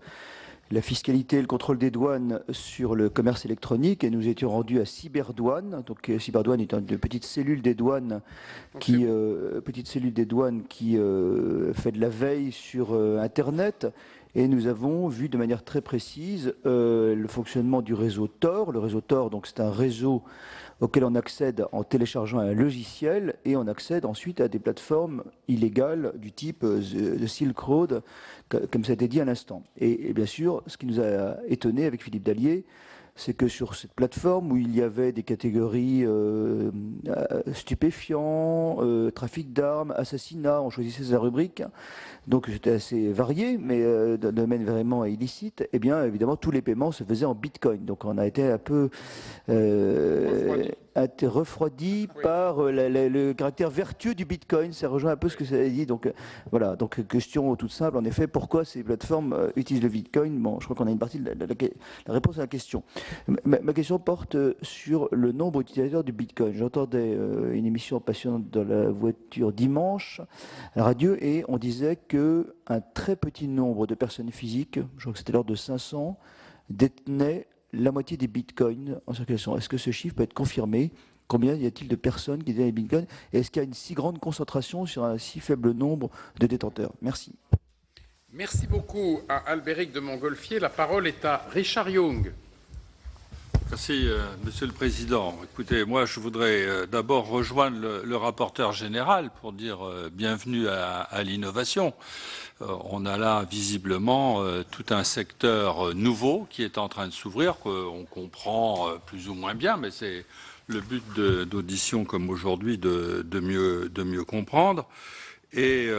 la fiscalité et le contrôle des douanes sur le commerce électronique, et nous étions rendus à Cyberdouane. Donc Cyberdouane est une petite cellule des douanes qui fait de la veille sur Internet, et nous avons vu de manière très précise le fonctionnement du réseau Tor. Le réseau Tor, donc c'est un réseau auquel on accède en téléchargeant un logiciel, et on accède ensuite à des plateformes illégales du type de Silk Road, comme ça a été dit à l'instant. Et bien sûr, ce qui nous a étonné avec Philippe Dallier, c'est que sur cette plateforme où il y avait des catégories stupéfiants, trafic d'armes, assassinat, on choisissait sa rubrique, donc c'était assez varié, mais d'un domaine vraiment illicite, et bien évidemment tous les paiements se faisaient en bitcoin. Donc on a été un peu refroidi par le caractère vertueux du bitcoin. Ça rejoint un peu ce que ça a dit. Donc voilà, donc question toute simple, en effet, pourquoi ces plateformes utilisent le bitcoin? Bon, je crois qu'on a une partie de la réponse à la question. Ma question porte sur le nombre d'utilisateurs du bitcoin. J'entendais une émission passionnante dans la voiture dimanche à la radio, et on disait qu'un très petit nombre de personnes physiques, je crois que c'était l'ordre de 500, détenaient la moitié des bitcoins en circulation. Est-ce que ce chiffre peut être confirmé? Combien y a-t-il de personnes qui détiennent les bitcoins? Et est-ce qu'il y a une si grande concentration sur un si faible nombre de détenteurs? Merci. Merci beaucoup à Albéric de Montgolfier. La parole est à Richard Young. Merci, Monsieur le Président. Écoutez, moi, je voudrais d'abord rejoindre le rapporteur général pour dire bienvenue à l'innovation. On a là visiblement tout un secteur nouveau qui est en train de s'ouvrir, qu'on comprend plus ou moins bien, mais c'est le but d'audition comme aujourd'hui de mieux comprendre. Et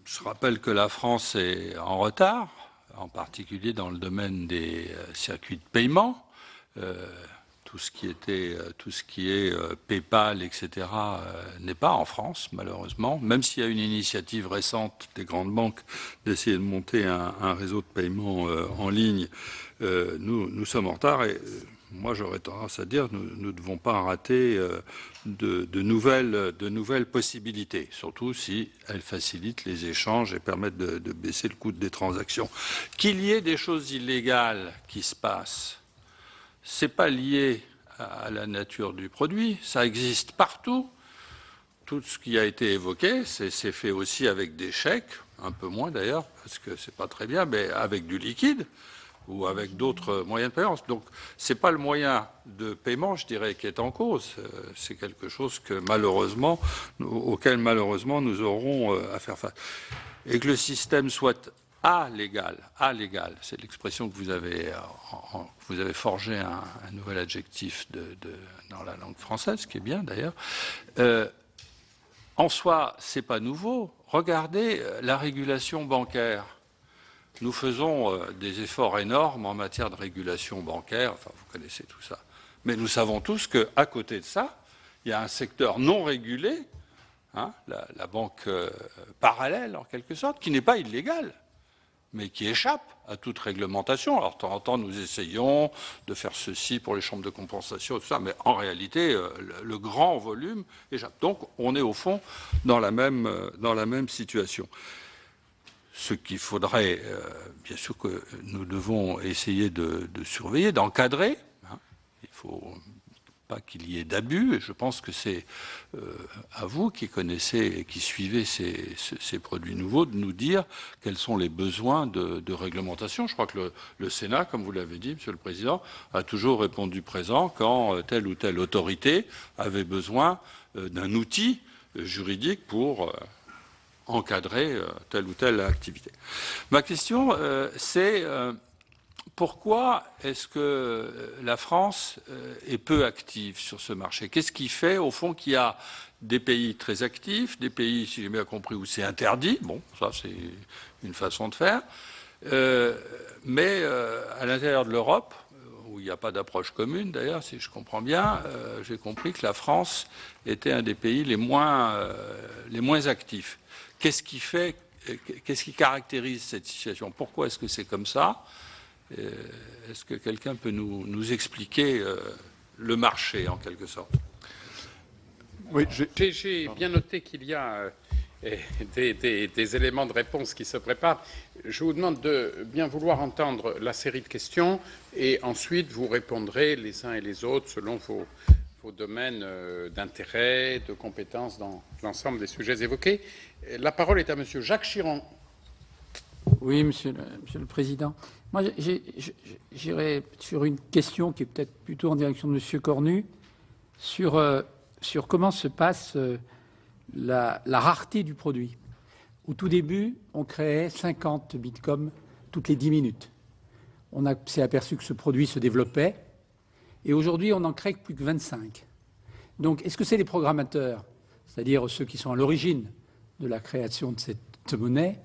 je rappelle que la France est en retard, en particulier dans le domaine des circuits de paiement. Tout ce qui est PayPal, etc., n'est pas en France, malheureusement, même s'il y a une initiative récente des grandes banques d'essayer de monter un réseau de paiement en ligne. Nous sommes en retard, et moi j'aurais tendance à dire nous ne devons pas rater de nouvelles possibilités, surtout si elles facilitent les échanges et permettent de baisser le coût des transactions. Qu'il y ait des choses illégales qui se passent, c'est pas lié à la nature du produit, ça existe partout. Tout ce qui a été évoqué, c'est fait aussi avec des chèques, un peu moins d'ailleurs, parce que c'est pas très bien, mais avec du liquide ou avec d'autres moyens de paiement. Donc c'est pas le moyen de paiement, je dirais, qui est en cause. C'est quelque chose auquel malheureusement nous aurons à faire face. Et que le système soit alégal, c'est l'expression que vous avez forgé un nouvel adjectif dans la langue française, ce qui est bien d'ailleurs. En soi, c'est pas nouveau. Regardez la régulation bancaire. Nous faisons des efforts énormes en matière de régulation bancaire. Enfin, vous connaissez tout ça. Mais nous savons tous qu'à côté de ça, il y a un secteur non régulé, la banque parallèle en quelque sorte, qui n'est pas illégale, mais qui échappe à toute réglementation. Alors, de temps en temps, nous essayons de faire ceci pour les chambres de compensation, tout ça, mais en réalité, le grand volume échappe. Donc, on est au fond dans la même situation. Ce qu'il faudrait, bien sûr que nous devons essayer de surveiller, d'encadrer. Il faut pas qu'il y ait d'abus. Et je pense que c'est à vous qui connaissez et qui suivez ces produits nouveaux de nous dire quels sont les besoins de réglementation. Je crois que le Sénat, comme vous l'avez dit, Monsieur le Président, a toujours répondu présent quand telle ou telle autorité avait besoin d'un outil juridique pour encadrer telle ou telle activité. Ma question, c'est pourquoi est-ce que la France est peu active sur ce marché? Qu'est-ce qui fait, au fond, qu'il y a des pays très actifs, des pays, si j'ai bien compris, où c'est interdit? Bon, ça, c'est une façon de faire. Mais à l'intérieur de l'Europe, où il n'y a pas d'approche commune, d'ailleurs, si je comprends bien, j'ai compris que la France était un des pays les moins actifs. Qu'est-ce qui caractérise cette situation? Pourquoi est-ce que c'est comme ça? Est-ce que quelqu'un peut nous expliquer le marché, en quelque sorte? Oui, j'ai bien noté qu'il y a des éléments de réponse qui se préparent. Je vous demande de bien vouloir entendre la série de questions et ensuite vous répondrez les uns et les autres selon vos domaines d'intérêt, de compétences dans l'ensemble des sujets évoqués. La parole est à Monsieur Jacques Chiron. Oui, Monsieur le Président. Moi, j'irai sur une question qui est peut-être plutôt en direction de Monsieur Cornu, sur comment se passe la rareté du produit. Au tout début, on créait 50 bitcoins toutes les 10 minutes. On s'est aperçu que ce produit se développait, et aujourd'hui, on n'en crée que plus que 25. Donc, est-ce que c'est les programmateurs, c'est-à-dire ceux qui sont à l'origine de la création de cette monnaie,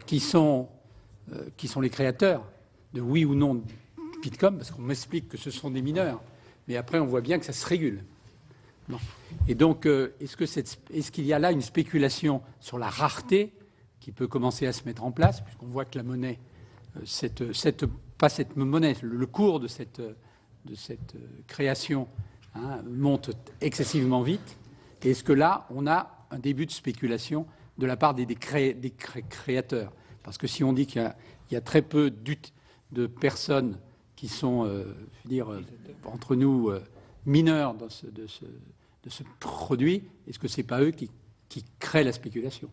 qui sont les créateurs de oui ou non Bitcoin, parce qu'on m'explique que ce sont des mineurs, mais après on voit bien que ça se régule. Non. Et donc, est-ce qu'il y a là une spéculation sur la rareté qui peut commencer à se mettre en place, puisqu'on voit que la monnaie, pas cette monnaie, le cours de cette création monte excessivement vite. Et est-ce que là, on a un début de spéculation de la part des créateurs? Parce que si on dit qu'il y a très peu de personnes qui sont, je veux dire, entre nous, mineurs de ce produit, est-ce que ce n'est pas eux qui créent la spéculation?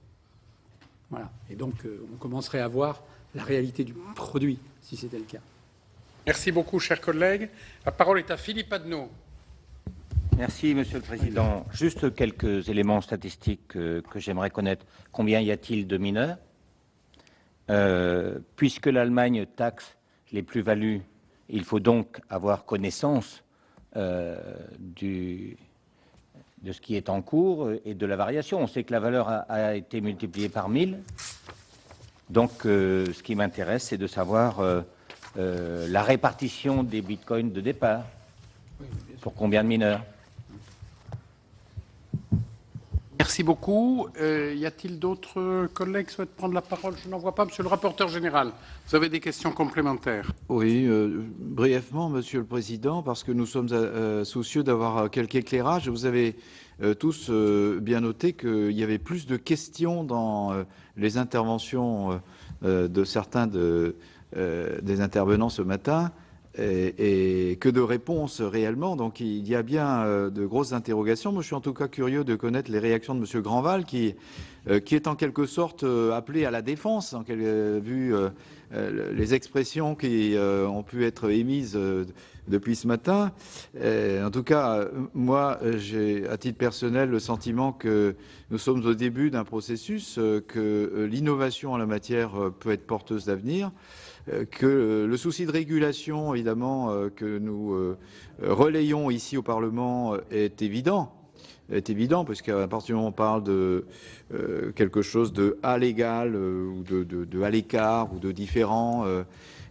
Voilà. Et donc, on commencerait à voir la réalité du produit, si c'était le cas. Merci beaucoup, chers collègues. La parole est à Philippe Adneau. Merci, Monsieur le Président. Juste quelques éléments statistiques que j'aimerais connaître. Combien y a-t-il de mineurs? Puisque l'Allemagne taxe les plus-values, il faut donc avoir connaissance de ce qui est en cours et de la variation. On sait que la valeur a été multipliée par 1000. Donc, ce qui m'intéresse, c'est de savoir la répartition des bitcoins de départ. Pour combien de mineurs? Merci beaucoup. Y a-t-il d'autres collègues qui souhaitent prendre la parole? Je n'en vois pas. Monsieur le rapporteur général, vous avez des questions complémentaires? Oui, brièvement, Monsieur le Président, parce que nous sommes soucieux d'avoir quelques éclairages. Vous avez tous bien noté qu'il y avait plus de questions dans les interventions de certains des intervenants ce matin et que de réponses réellement. Donc il y a bien de grosses interrogations. Moi, je suis en tout cas curieux de connaître les réactions de Monsieur Grandval, qui est en quelque sorte appelé à la défense, vu les expressions qui ont pu être émises depuis ce matin. En tout cas, moi, j'ai à titre personnel le sentiment que nous sommes au début d'un processus, que l'innovation en la matière peut être porteuse d'avenir, que le souci de régulation, évidemment, que nous relayons ici au Parlement est évident, parce qu'à partir du moment où on parle de quelque chose de à l'égal ou de à l'écart ou de différent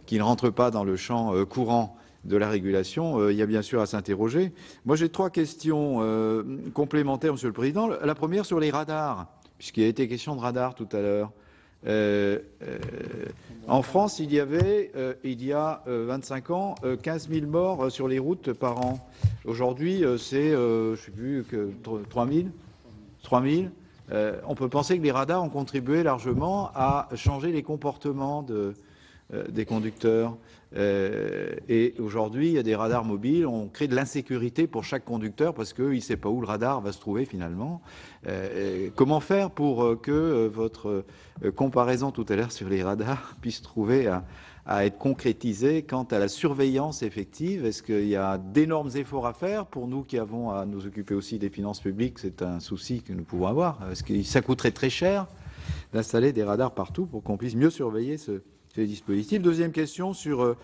qui ne rentre pas dans le champ courant de la régulation, il y a bien sûr à s'interroger. Moi, j'ai 3 questions complémentaires, Monsieur le Président. La première sur les radars, puisqu'il a été question de radars tout à l'heure. En France, il y a 25 ans, 15 000 morts sur les routes par an. Aujourd'hui, c'est, je ne sais plus, 3 000. On peut penser que les radars ont contribué largement à changer les comportements des conducteurs. Et aujourd'hui, il y a des radars mobiles, on crée de l'insécurité pour chaque conducteur parce qu'il ne sait pas où le radar va se trouver finalement. Comment faire pour que votre comparaison tout à l'heure sur les radars puisse trouver à être concrétisée quant à la surveillance effective? Est-ce qu'il y a d'énormes efforts à faire pour nous qui avons à nous occuper aussi des finances publiques? C'est un souci que nous pouvons avoir. Est-ce que ça coûterait très cher d'installer des radars partout pour qu'on puisse mieux surveiller ces dispositifs? Deuxième question sur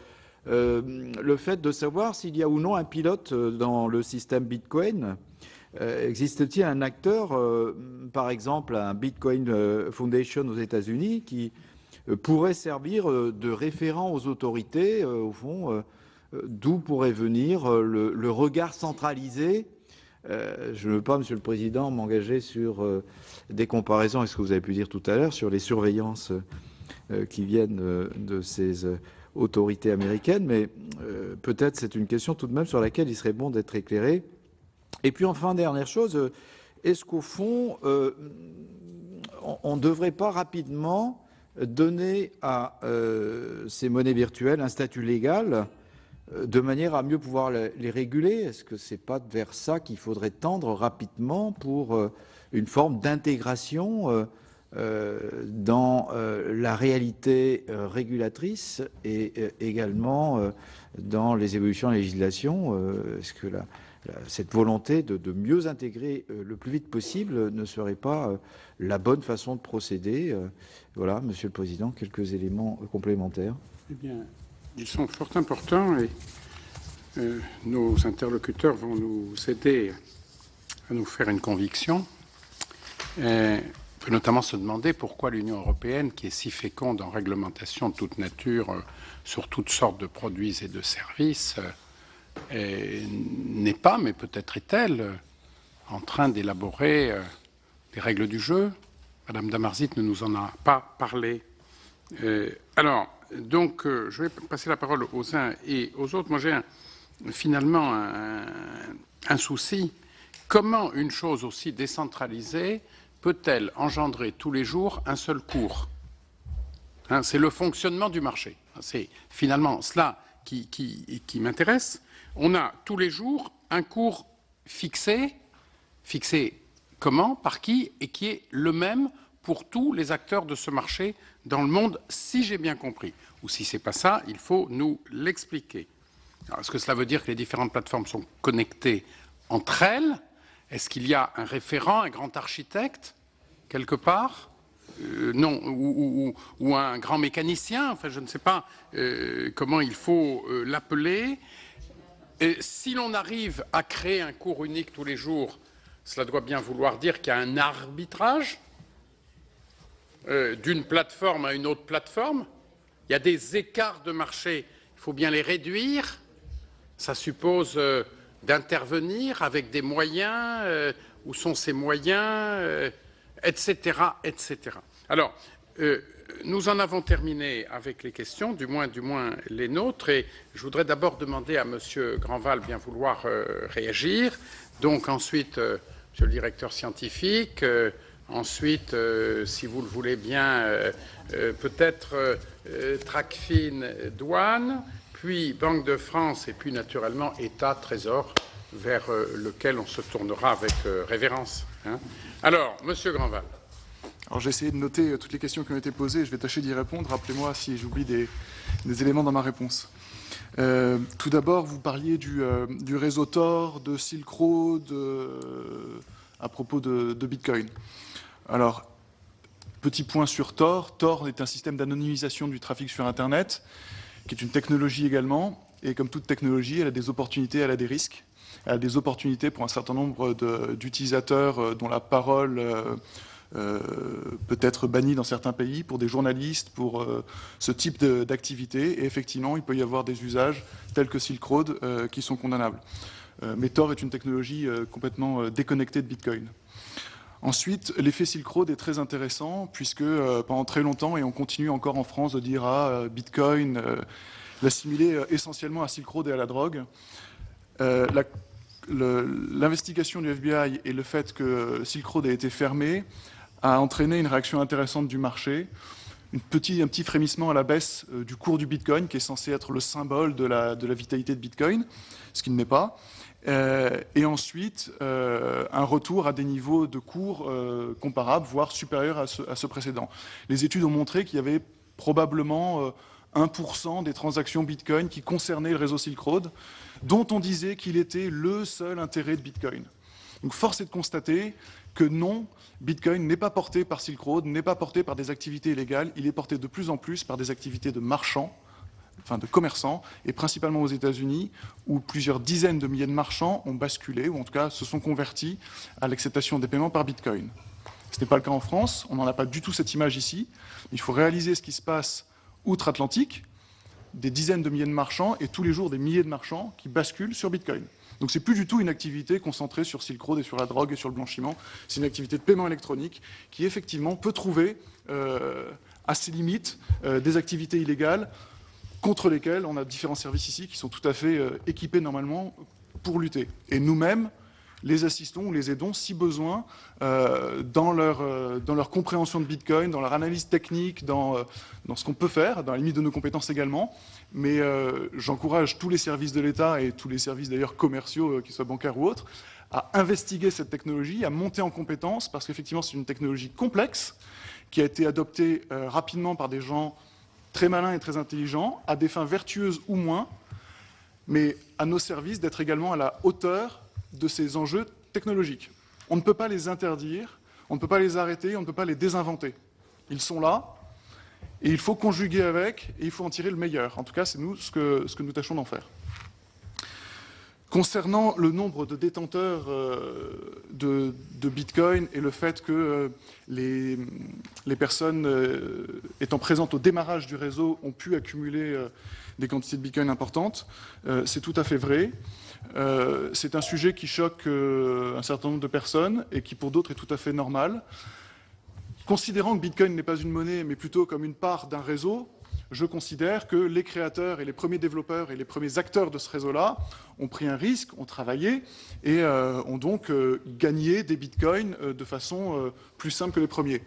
le fait de savoir s'il y a ou non un pilote dans le système Bitcoin. Existe-t-il un acteur, par exemple un Bitcoin Foundation aux États-Unis, qui pourrait servir de référent aux autorités, au fond, d'où pourrait venir le regard centralisé? Je ne veux pas, Monsieur le Président, m'engager sur des comparaisons avec ce que vous avez pu dire tout à l'heure sur les surveillances qui viennent de ces autorités américaines, mais peut-être c'est une question tout de même sur laquelle il serait bon d'être éclairé. Et puis enfin, dernière chose, est-ce qu'au fond, on ne devrait pas rapidement donner à ces monnaies virtuelles un statut légal de manière à mieux pouvoir les réguler? Est-ce que ce n'est pas vers ça qu'il faudrait tendre rapidement pour une forme d'intégration dans la réalité régulatrice et également dans les évolutions de la législation? Est-ce que cette volonté de mieux intégrer le plus vite possible ne serait pas la bonne façon de procéder? Voilà, Monsieur le Président, quelques éléments complémentaires. Eh bien, ils sont fort importants et nos interlocuteurs vont nous aider à nous faire une conviction. On peut notamment se demander pourquoi l'Union européenne, qui est si féconde en réglementation de toute nature sur toutes sortes de produits et de services, n'est pas, mais peut-être est-elle, en train d'élaborer des règles du jeu. Madame Damarzit ne nous en a pas parlé. Alors, donc, je vais passer la parole aux uns et aux autres. Moi, j'ai finalement un souci. Comment une chose aussi décentralisée peut-elle engendrer tous les jours un seul cours? C'est le fonctionnement du marché. C'est finalement cela qui m'intéresse. On a tous les jours un cours fixé. Fixé comment, par qui, et qui est le même pour tous les acteurs de ce marché dans le monde, si j'ai bien compris. Ou si ce n'est pas ça, il faut nous l'expliquer. Est-ce que cela veut dire que les différentes plateformes sont connectées entre elles? Est-ce qu'il y a un référent, un grand architecte, quelque part? Non, ou un grand mécanicien, enfin je ne sais pas comment il faut l'appeler. Si l'on arrive à créer un cours unique tous les jours, cela doit bien vouloir dire qu'il y a un arbitrage d'une plateforme à une autre plateforme. Il y a des écarts de marché, il faut bien les réduire. Ça suppose d'intervenir avec des moyens, où sont ces moyens, etc., etc. Alors, nous en avons terminé avec les questions, du moins les nôtres, et je voudrais d'abord demander à M. Grandval bien vouloir réagir, donc ensuite M. le directeur scientifique, ensuite, si vous le voulez bien, peut-être Tracfin, douane, puis Banque de France, et puis naturellement État, Trésor, vers lequel on se tournera avec révérence. Alors, M. Grandval. Alors j'ai essayé de noter toutes les questions qui ont été posées, je vais tâcher d'y répondre. Rappelez-moi si j'oublie des éléments dans ma réponse. Tout d'abord, vous parliez du réseau Tor, de Silk Road, à propos de Bitcoin. Alors, petit point sur Tor. Tor est un système d'anonymisation du trafic sur Internet, qui est une technologie également. Et comme toute technologie, elle a des opportunités, elle a des risques. Elle a des opportunités pour un certain nombre d'utilisateurs dont la parole peut être bannie dans certains pays, pour des journalistes, pour ce type d'activité. Et effectivement, il peut y avoir des usages tels que Silk Road qui sont condamnables. Mais Tor est une technologie complètement déconnectée de Bitcoin. Ensuite, l'effet Silk Road est très intéressant puisque pendant très longtemps, et on continue encore en France de dire Bitcoin, l'assimiler essentiellement à Silk Road et à la drogue. L'investigation du FBI et le fait que Silk Road a été fermé a entraîné une réaction intéressante du marché, un petit frémissement à la baisse du cours du Bitcoin, qui est censé être le symbole de la vitalité de Bitcoin, ce qui ne l'est pas. Et ensuite, un retour à des niveaux de cours comparables, voire supérieurs à ceux précédents. Les études ont montré qu'il y avait probablement 1% des transactions Bitcoin qui concernaient le réseau Silk Road, dont on disait qu'il était le seul intérêt de Bitcoin. Donc force est de constater que non, Bitcoin n'est pas porté par Silk Road, n'est pas porté par des activités illégales, il est porté de plus en plus par des activités de marchands, enfin de commerçants, et principalement aux États-Unis, où plusieurs dizaines de milliers de marchands ont basculé, ou en tout cas se sont convertis à l'acceptation des paiements par Bitcoin. Ce n'est pas le cas en France, on n'en a pas du tout cette image ici. Il faut réaliser ce qui se passe outre-Atlantique, des dizaines de milliers de marchands, et tous les jours des milliers de marchands qui basculent sur Bitcoin. Donc c'est plus du tout une activité concentrée sur Silk Road et sur la drogue et sur le blanchiment, c'est une activité de paiement électronique qui effectivement peut trouver à ses limites des activités illégales contre lesquelles on a différents services ici qui sont tout à fait équipés normalement pour lutter. Et nous-mêmes, les assistons ou les aidons, si besoin, dans leur compréhension de Bitcoin, dans leur analyse technique, dans ce qu'on peut faire, dans la limite de nos compétences également. Mais j'encourage tous les services de l'État et tous les services d'ailleurs commerciaux, qu'ils soient bancaires ou autres, à investiguer cette technologie, à monter en compétences, parce qu'effectivement c'est une technologie complexe qui a été adoptée rapidement par des gens très malins et très intelligents, à des fins vertueuses ou moins, mais à nos services d'être également à la hauteur de ces enjeux technologiques. On ne peut pas les interdire, on ne peut pas les arrêter, on ne peut pas les désinventer. Ils sont là, et il faut conjuguer avec, et il faut en tirer le meilleur. En tout cas, c'est nous ce que nous tâchons d'en faire. Concernant le nombre de détenteurs de Bitcoin et le fait que les personnes étant présentes au démarrage du réseau ont pu accumuler des quantités de Bitcoin importantes, c'est tout à fait vrai. C'est un sujet qui choque un certain nombre de personnes et qui pour d'autres est tout à fait normal. Considérant que Bitcoin n'est pas une monnaie mais plutôt comme une part d'un réseau, je considère que les créateurs et les premiers développeurs et les premiers acteurs de ce réseau-là ont pris un risque, ont travaillé et ont donc gagné des bitcoins de façon plus simple que les premiers.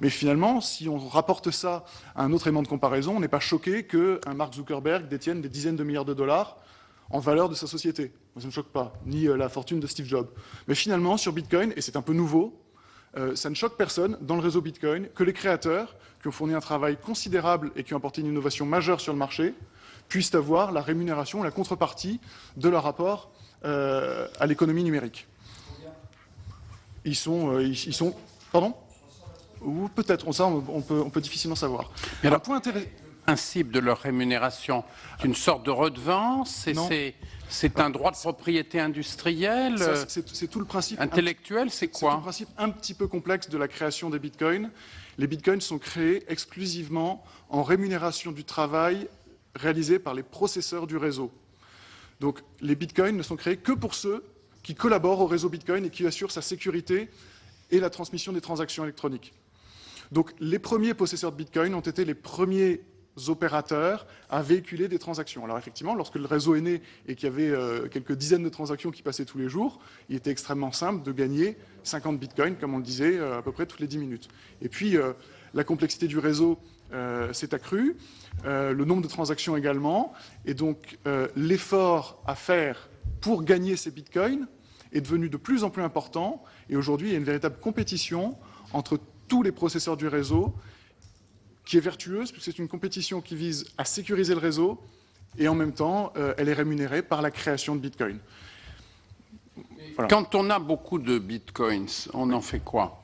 Mais finalement, si on rapporte ça à un autre élément de comparaison, on n'est pas choqué qu'un Mark Zuckerberg détienne des dizaines de milliards de dollars en valeur de sa société. Moi, ça ne me choque pas, ni la fortune de Steve Jobs. Mais finalement, sur Bitcoin, et c'est un peu nouveau, ça ne choque personne dans le réseau Bitcoin que les créateurs, qui ont fourni un travail considérable et qui ont apporté une innovation majeure sur le marché, puissent avoir la rémunération, la contrepartie de leur rapport à l'économie numérique. Ils sont pardon ? Ou peut-être, ça on peut difficilement savoir. Mais un point intéressant. Le principe de leur rémunération, c'est une sorte de redevance, c'est un droit de propriété industrielle, c'est tout le principe intellectuel, c'est quoi? C'est un principe un petit peu complexe de la création des bitcoins. Les bitcoins sont créés exclusivement en rémunération du travail réalisé par les processeurs du réseau. Donc les bitcoins ne sont créés que pour ceux qui collaborent au réseau bitcoin et qui assurent sa sécurité et la transmission des transactions électroniques. Donc les premiers possesseurs de bitcoin ont été les premiers opérateurs à véhiculer des transactions. Alors effectivement, lorsque le réseau est né et qu'il y avait quelques dizaines de transactions qui passaient tous les jours, il était extrêmement simple de gagner 50 bitcoins, comme on le disait, à peu près toutes les 10 minutes. Et puis, la complexité du réseau s'est accrue, le nombre de transactions également, et donc l'effort à faire pour gagner ces bitcoins est devenu de plus en plus important, et aujourd'hui, il y a une véritable compétition entre tous les processeurs du réseau, qui est vertueuse, puisque c'est une compétition qui vise à sécuriser le réseau, et en même temps, elle est rémunérée par la création de Bitcoin. Voilà. Quand on a beaucoup de Bitcoins, on en fait quoi?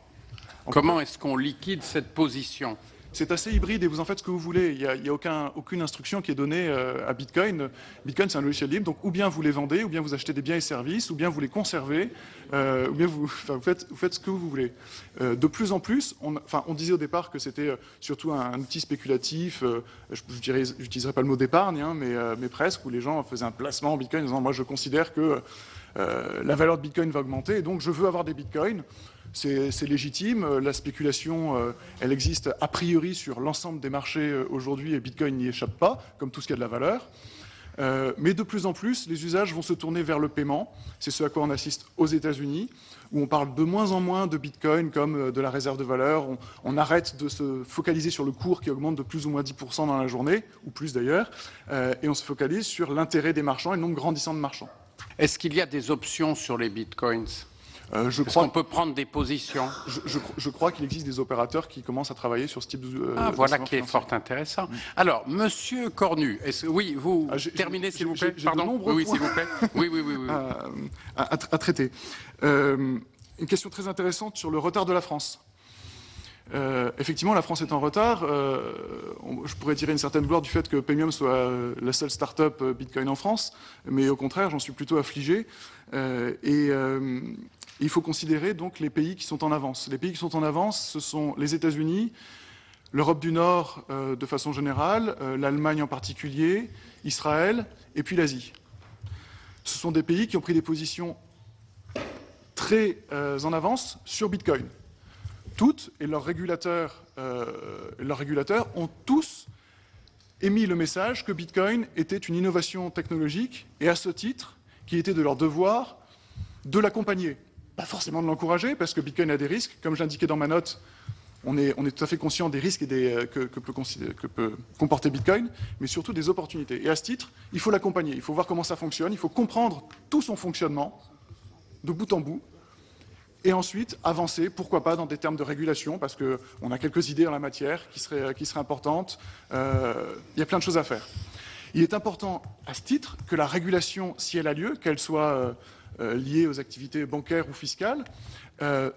Comment est-ce qu'on liquide cette position? C'est assez hybride et vous en faites ce que vous voulez. Il n'y a aucune instruction qui est donnée à Bitcoin. Bitcoin, c'est un logiciel libre, donc ou bien vous les vendez, ou bien vous achetez des biens et services, ou bien vous les conservez, ou bien vous faites ce que vous voulez. De plus en plus, on disait au départ que c'était surtout un outil spéculatif, je n'utiliserai pas le mot d'épargne, hein, mais presque, où les gens faisaient un placement en Bitcoin en disant « moi je considère que la valeur de Bitcoin va augmenter, et donc je veux avoir des Bitcoins ». C'est légitime, la spéculation, elle existe a priori sur l'ensemble des marchés aujourd'hui et Bitcoin n'y échappe pas, comme tout ce qui a de la valeur. Mais de plus en plus, les usages vont se tourner vers le paiement. C'est ce à quoi on assiste aux États-Unis, où on parle de moins en moins de Bitcoin comme de la réserve de valeur. On arrête de se focaliser sur le cours qui augmente de plus ou moins 10% dans la journée, ou plus d'ailleurs, et on se focalise sur l'intérêt des marchands et le nombre grandissant de marchands. Est-ce qu'il y a des options sur les Bitcoins? Est-ce qu'on peut prendre des positions? Je crois qu'il existe des opérateurs qui commencent à travailler sur ce type de... voilà qui est fort intéressant. Alors, Monsieur Cornu, oui, vous terminez s'il vous plaît. Pardon. Oui, s'il vous plaît. Oui. À traiter. Une question très intéressante sur le retard de la France. Effectivement, la France est en retard. Je pourrais tirer une certaine gloire du fait que Paymium soit la seule start-up Bitcoin en France, mais au contraire, j'en suis plutôt affligé. Il faut considérer donc les pays qui sont en avance. Les pays qui sont en avance, ce sont les États-Unis, l'Europe du Nord de façon générale, l'Allemagne en particulier, Israël et puis l'Asie. Ce sont des pays qui ont pris des positions très en avance sur Bitcoin. Toutes et leurs régulateurs ont tous émis le message que Bitcoin était une innovation technologique et à ce titre, qu'il était de leur devoir de l'accompagner. Pas forcément de l'encourager, parce que Bitcoin a des risques. Comme j'indiquais dans ma note, on est tout à fait conscient des risques et que peut comporter Bitcoin, mais surtout des opportunités. Et à ce titre, il faut l'accompagner, il faut voir comment ça fonctionne, il faut comprendre tout son fonctionnement, de bout en bout, et ensuite avancer, pourquoi pas, dans des termes de régulation, parce qu'on a quelques idées en la matière qui seraient importantes. Il y a plein de choses à faire. Il est important, à ce titre, que la régulation, si elle a lieu, qu'elle soit liée aux activités bancaires ou fiscales,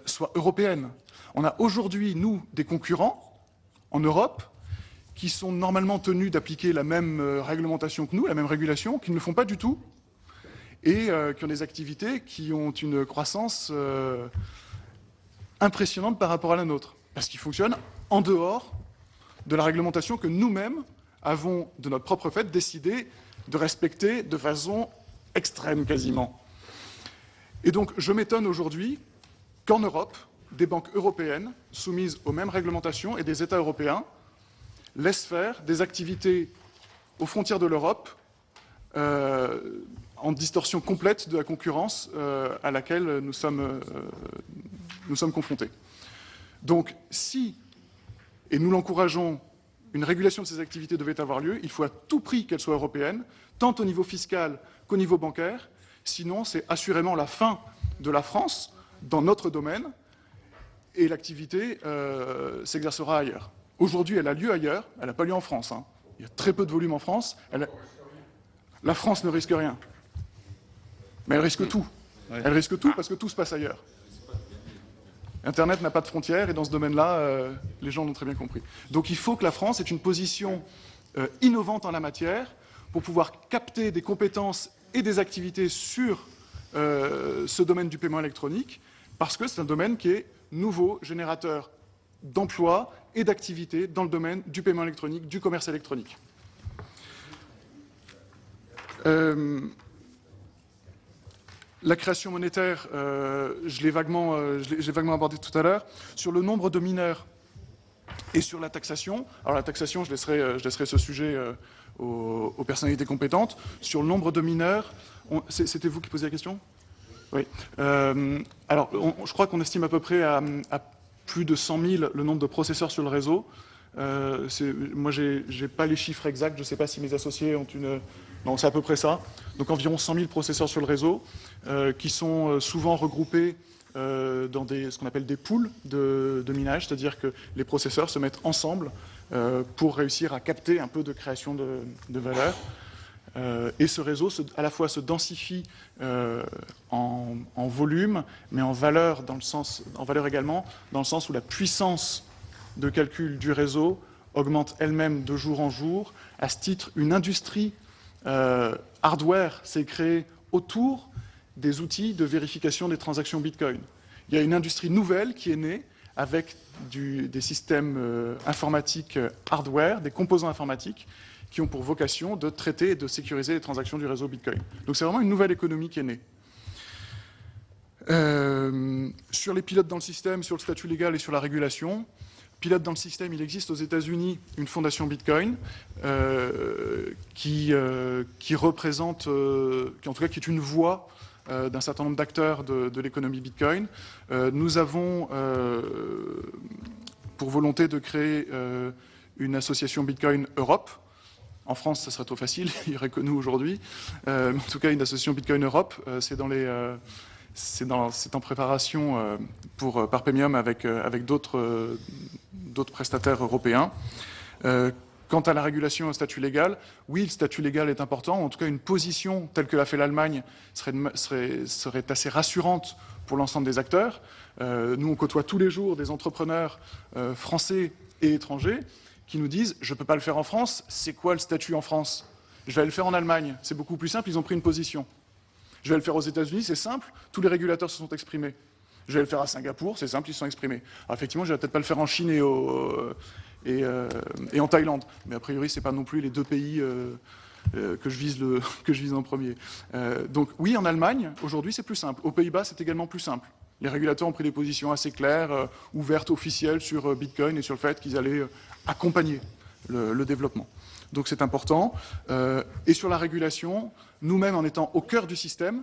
soit européenne. On a aujourd'hui, nous, des concurrents en Europe qui sont normalement tenus d'appliquer la même réglementation que nous, la même régulation, qui ne le font pas du tout, et qui ont des activités qui ont une croissance impressionnante par rapport à la nôtre, parce qu'ils fonctionnent en dehors de la réglementation que nous-mêmes avons, de notre propre fait, décidé de respecter de façon extrême quasiment. Et donc, je m'étonne aujourd'hui qu'en Europe, des banques européennes soumises aux mêmes réglementations et des États européens laissent faire des activités aux frontières de l'Europe en distorsion complète de la concurrence à laquelle nous sommes confrontés. Donc, si, et nous l'encourageons, une régulation de ces activités devait avoir lieu, il faut à tout prix qu'elle soit européenne, tant au niveau fiscal qu'au niveau bancaire. Sinon, c'est assurément la fin de la France dans notre domaine et l'activité s'exercera ailleurs. Aujourd'hui, elle a lieu ailleurs, elle n'a pas lieu en France. Hein. Il y a très peu de volume en France. La France ne risque rien. Mais elle risque tout. Elle risque tout parce que tout se passe ailleurs. Internet n'a pas de frontières et dans ce domaine-là, les gens l'ont très bien compris. Donc il faut que la France ait une position innovante en la matière pour pouvoir capter des compétences et des activités sur ce domaine du paiement électronique, parce que c'est un domaine qui est nouveau, générateur d'emplois et d'activités dans le domaine du paiement électronique, du commerce électronique. La création monétaire, je l'ai vaguement abordé tout à l'heure. Sur le nombre de mineurs et sur la taxation, alors la taxation, je laisserai ce sujet aux personnalités compétentes. Sur le nombre de mineurs, c'était vous qui posiez la question ? Oui. Alors, je crois qu'on estime à peu près à plus de 100 000 le nombre de processeurs sur le réseau. Moi, je n'ai pas les chiffres exacts, je ne sais pas si mes associés ont une... Non, c'est à peu près ça. Donc environ 100 000 processeurs sur le réseau, qui sont souvent regroupés dans ce qu'on appelle des pools de minage, c'est-à-dire que les processeurs se mettent ensemble pour réussir à capter un peu de création de valeur. Et ce réseau, à la fois, se densifie en volume, mais en valeur également, dans le sens où la puissance de calcul du réseau augmente elle-même de jour en jour. À ce titre, une industrie hardware s'est créée autour des outils de vérification des transactions Bitcoin. Il y a une industrie nouvelle qui est née avec des systèmes informatiques hardware, des composants informatiques, qui ont pour vocation de traiter et de sécuriser les transactions du réseau Bitcoin. Donc c'est vraiment une nouvelle économie qui est née. Sur les pilotes dans le système, sur le statut légal et sur la régulation, pilote dans le système. Il existe aux États-Unis une fondation Bitcoin qui représente, qui en tout cas qui est une voix d'un certain nombre d'acteurs de l'économie Bitcoin. Nous avons pour volonté de créer une association Bitcoin Europe. En France, ça serait trop facile, il n'y aurait que nous aujourd'hui. En tout cas, une association Bitcoin Europe, c'est en préparation par Parpemium avec d'autres prestataires européens. Quant à la régulation et au statut légal, oui, le statut légal est important. En tout cas, une position telle que l'a fait l'Allemagne serait assez rassurante pour l'ensemble des acteurs. Nous, on côtoie tous les jours des entrepreneurs français et étrangers qui nous disent « je ne peux pas le faire en France, c'est quoi le statut en France? Je vais le faire en Allemagne, c'est beaucoup plus simple, ils ont pris une position. Je vais le faire aux États-Unis, c'est simple, tous les régulateurs se sont exprimés. Je vais le faire à Singapour, c'est simple, ils se sont exprimés. Alors, effectivement, je ne vais peut-être pas le faire en Chine et en Thaïlande, mais a priori, ce n'est pas non plus les deux pays que je vise en premier. Donc oui, en Allemagne, aujourd'hui, c'est plus simple. Aux Pays-Bas, c'est également plus simple. Les régulateurs ont pris des positions assez claires, ouvertes, officielles sur Bitcoin et sur le fait qu'ils allaient accompagner le développement. Donc c'est important. Et sur la régulation, nous-mêmes, en étant au cœur du système,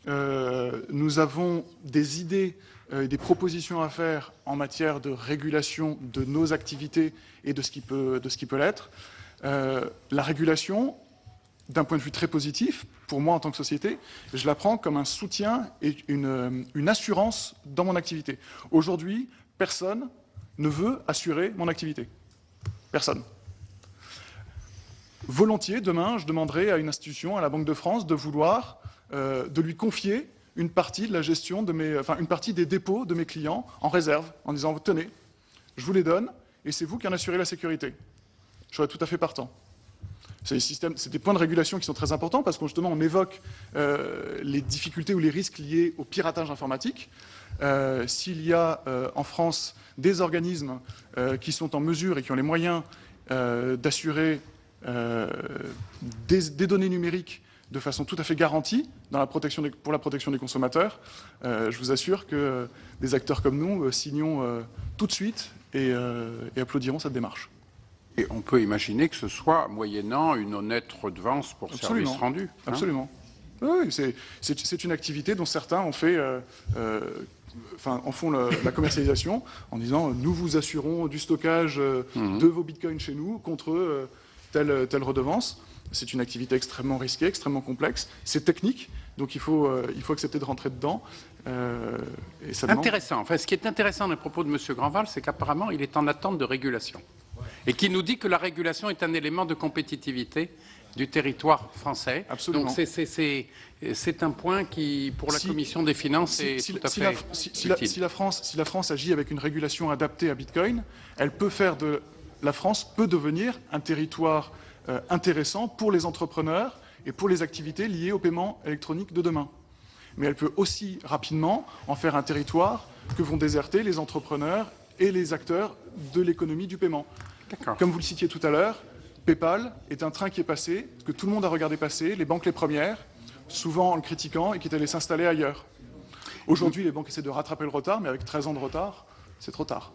nous avons des idées et des propositions à faire en matière de régulation de nos activités et de ce qui peut l'être. La régulation, d'un point de vue très positif, pour moi en tant que société, je la prends comme un soutien et une assurance dans mon activité. Aujourd'hui, personne ne veut assurer mon activité. Personne. Volontiers, demain, je demanderai à une institution, à la Banque de France, de lui confier une partie de la gestion une partie des dépôts de mes clients en réserve, en disant « tenez, je vous les donne, et c'est vous qui en assurez la sécurité ». Je serais tout à fait partant. C'est des points de régulation qui sont très importants parce que justement on évoque les difficultés ou les risques liés au piratage informatique. S'il y a en France des organismes qui sont en mesure et qui ont les moyens d'assurer des données numériques de façon tout à fait garantie pour la protection des consommateurs, je vous assure que des acteurs comme nous signons tout de suite et applaudiront cette démarche. Et on peut imaginer que ce soit moyennant une honnête redevance pour service rendu. Absolument. Oui, c'est une activité dont certains ont fait, en font la commercialisation en disant nous vous assurons du stockage de vos bitcoins chez nous contre telle redevance. C'est une activité extrêmement risquée, extrêmement complexe. C'est technique, donc il faut accepter de rentrer dedans. Et ça intéressant. Enfin, ce qui est intéressant dans les propos de M. Grandval, c'est qu'apparemment il est en attente de régulation. Et qui nous dit que la régulation est un élément de compétitivité du territoire français. Absolument. Donc c'est un point qui, pour la Commission des finances, est tout à fait utile. Si la France agit avec une régulation adaptée à Bitcoin, la France peut devenir un territoire intéressant pour les entrepreneurs et pour les activités liées au paiement électronique de demain. Mais elle peut aussi rapidement en faire un territoire que vont déserter les entrepreneurs et les acteurs de l'économie du paiement. Comme vous le citiez tout à l'heure, PayPal est un train qui est passé, que tout le monde a regardé passer, les banques les premières, souvent en le critiquant et qui est allé s'installer ailleurs. Aujourd'hui, les banques essaient de rattraper le retard, mais avec 13 ans de retard, c'est trop tard.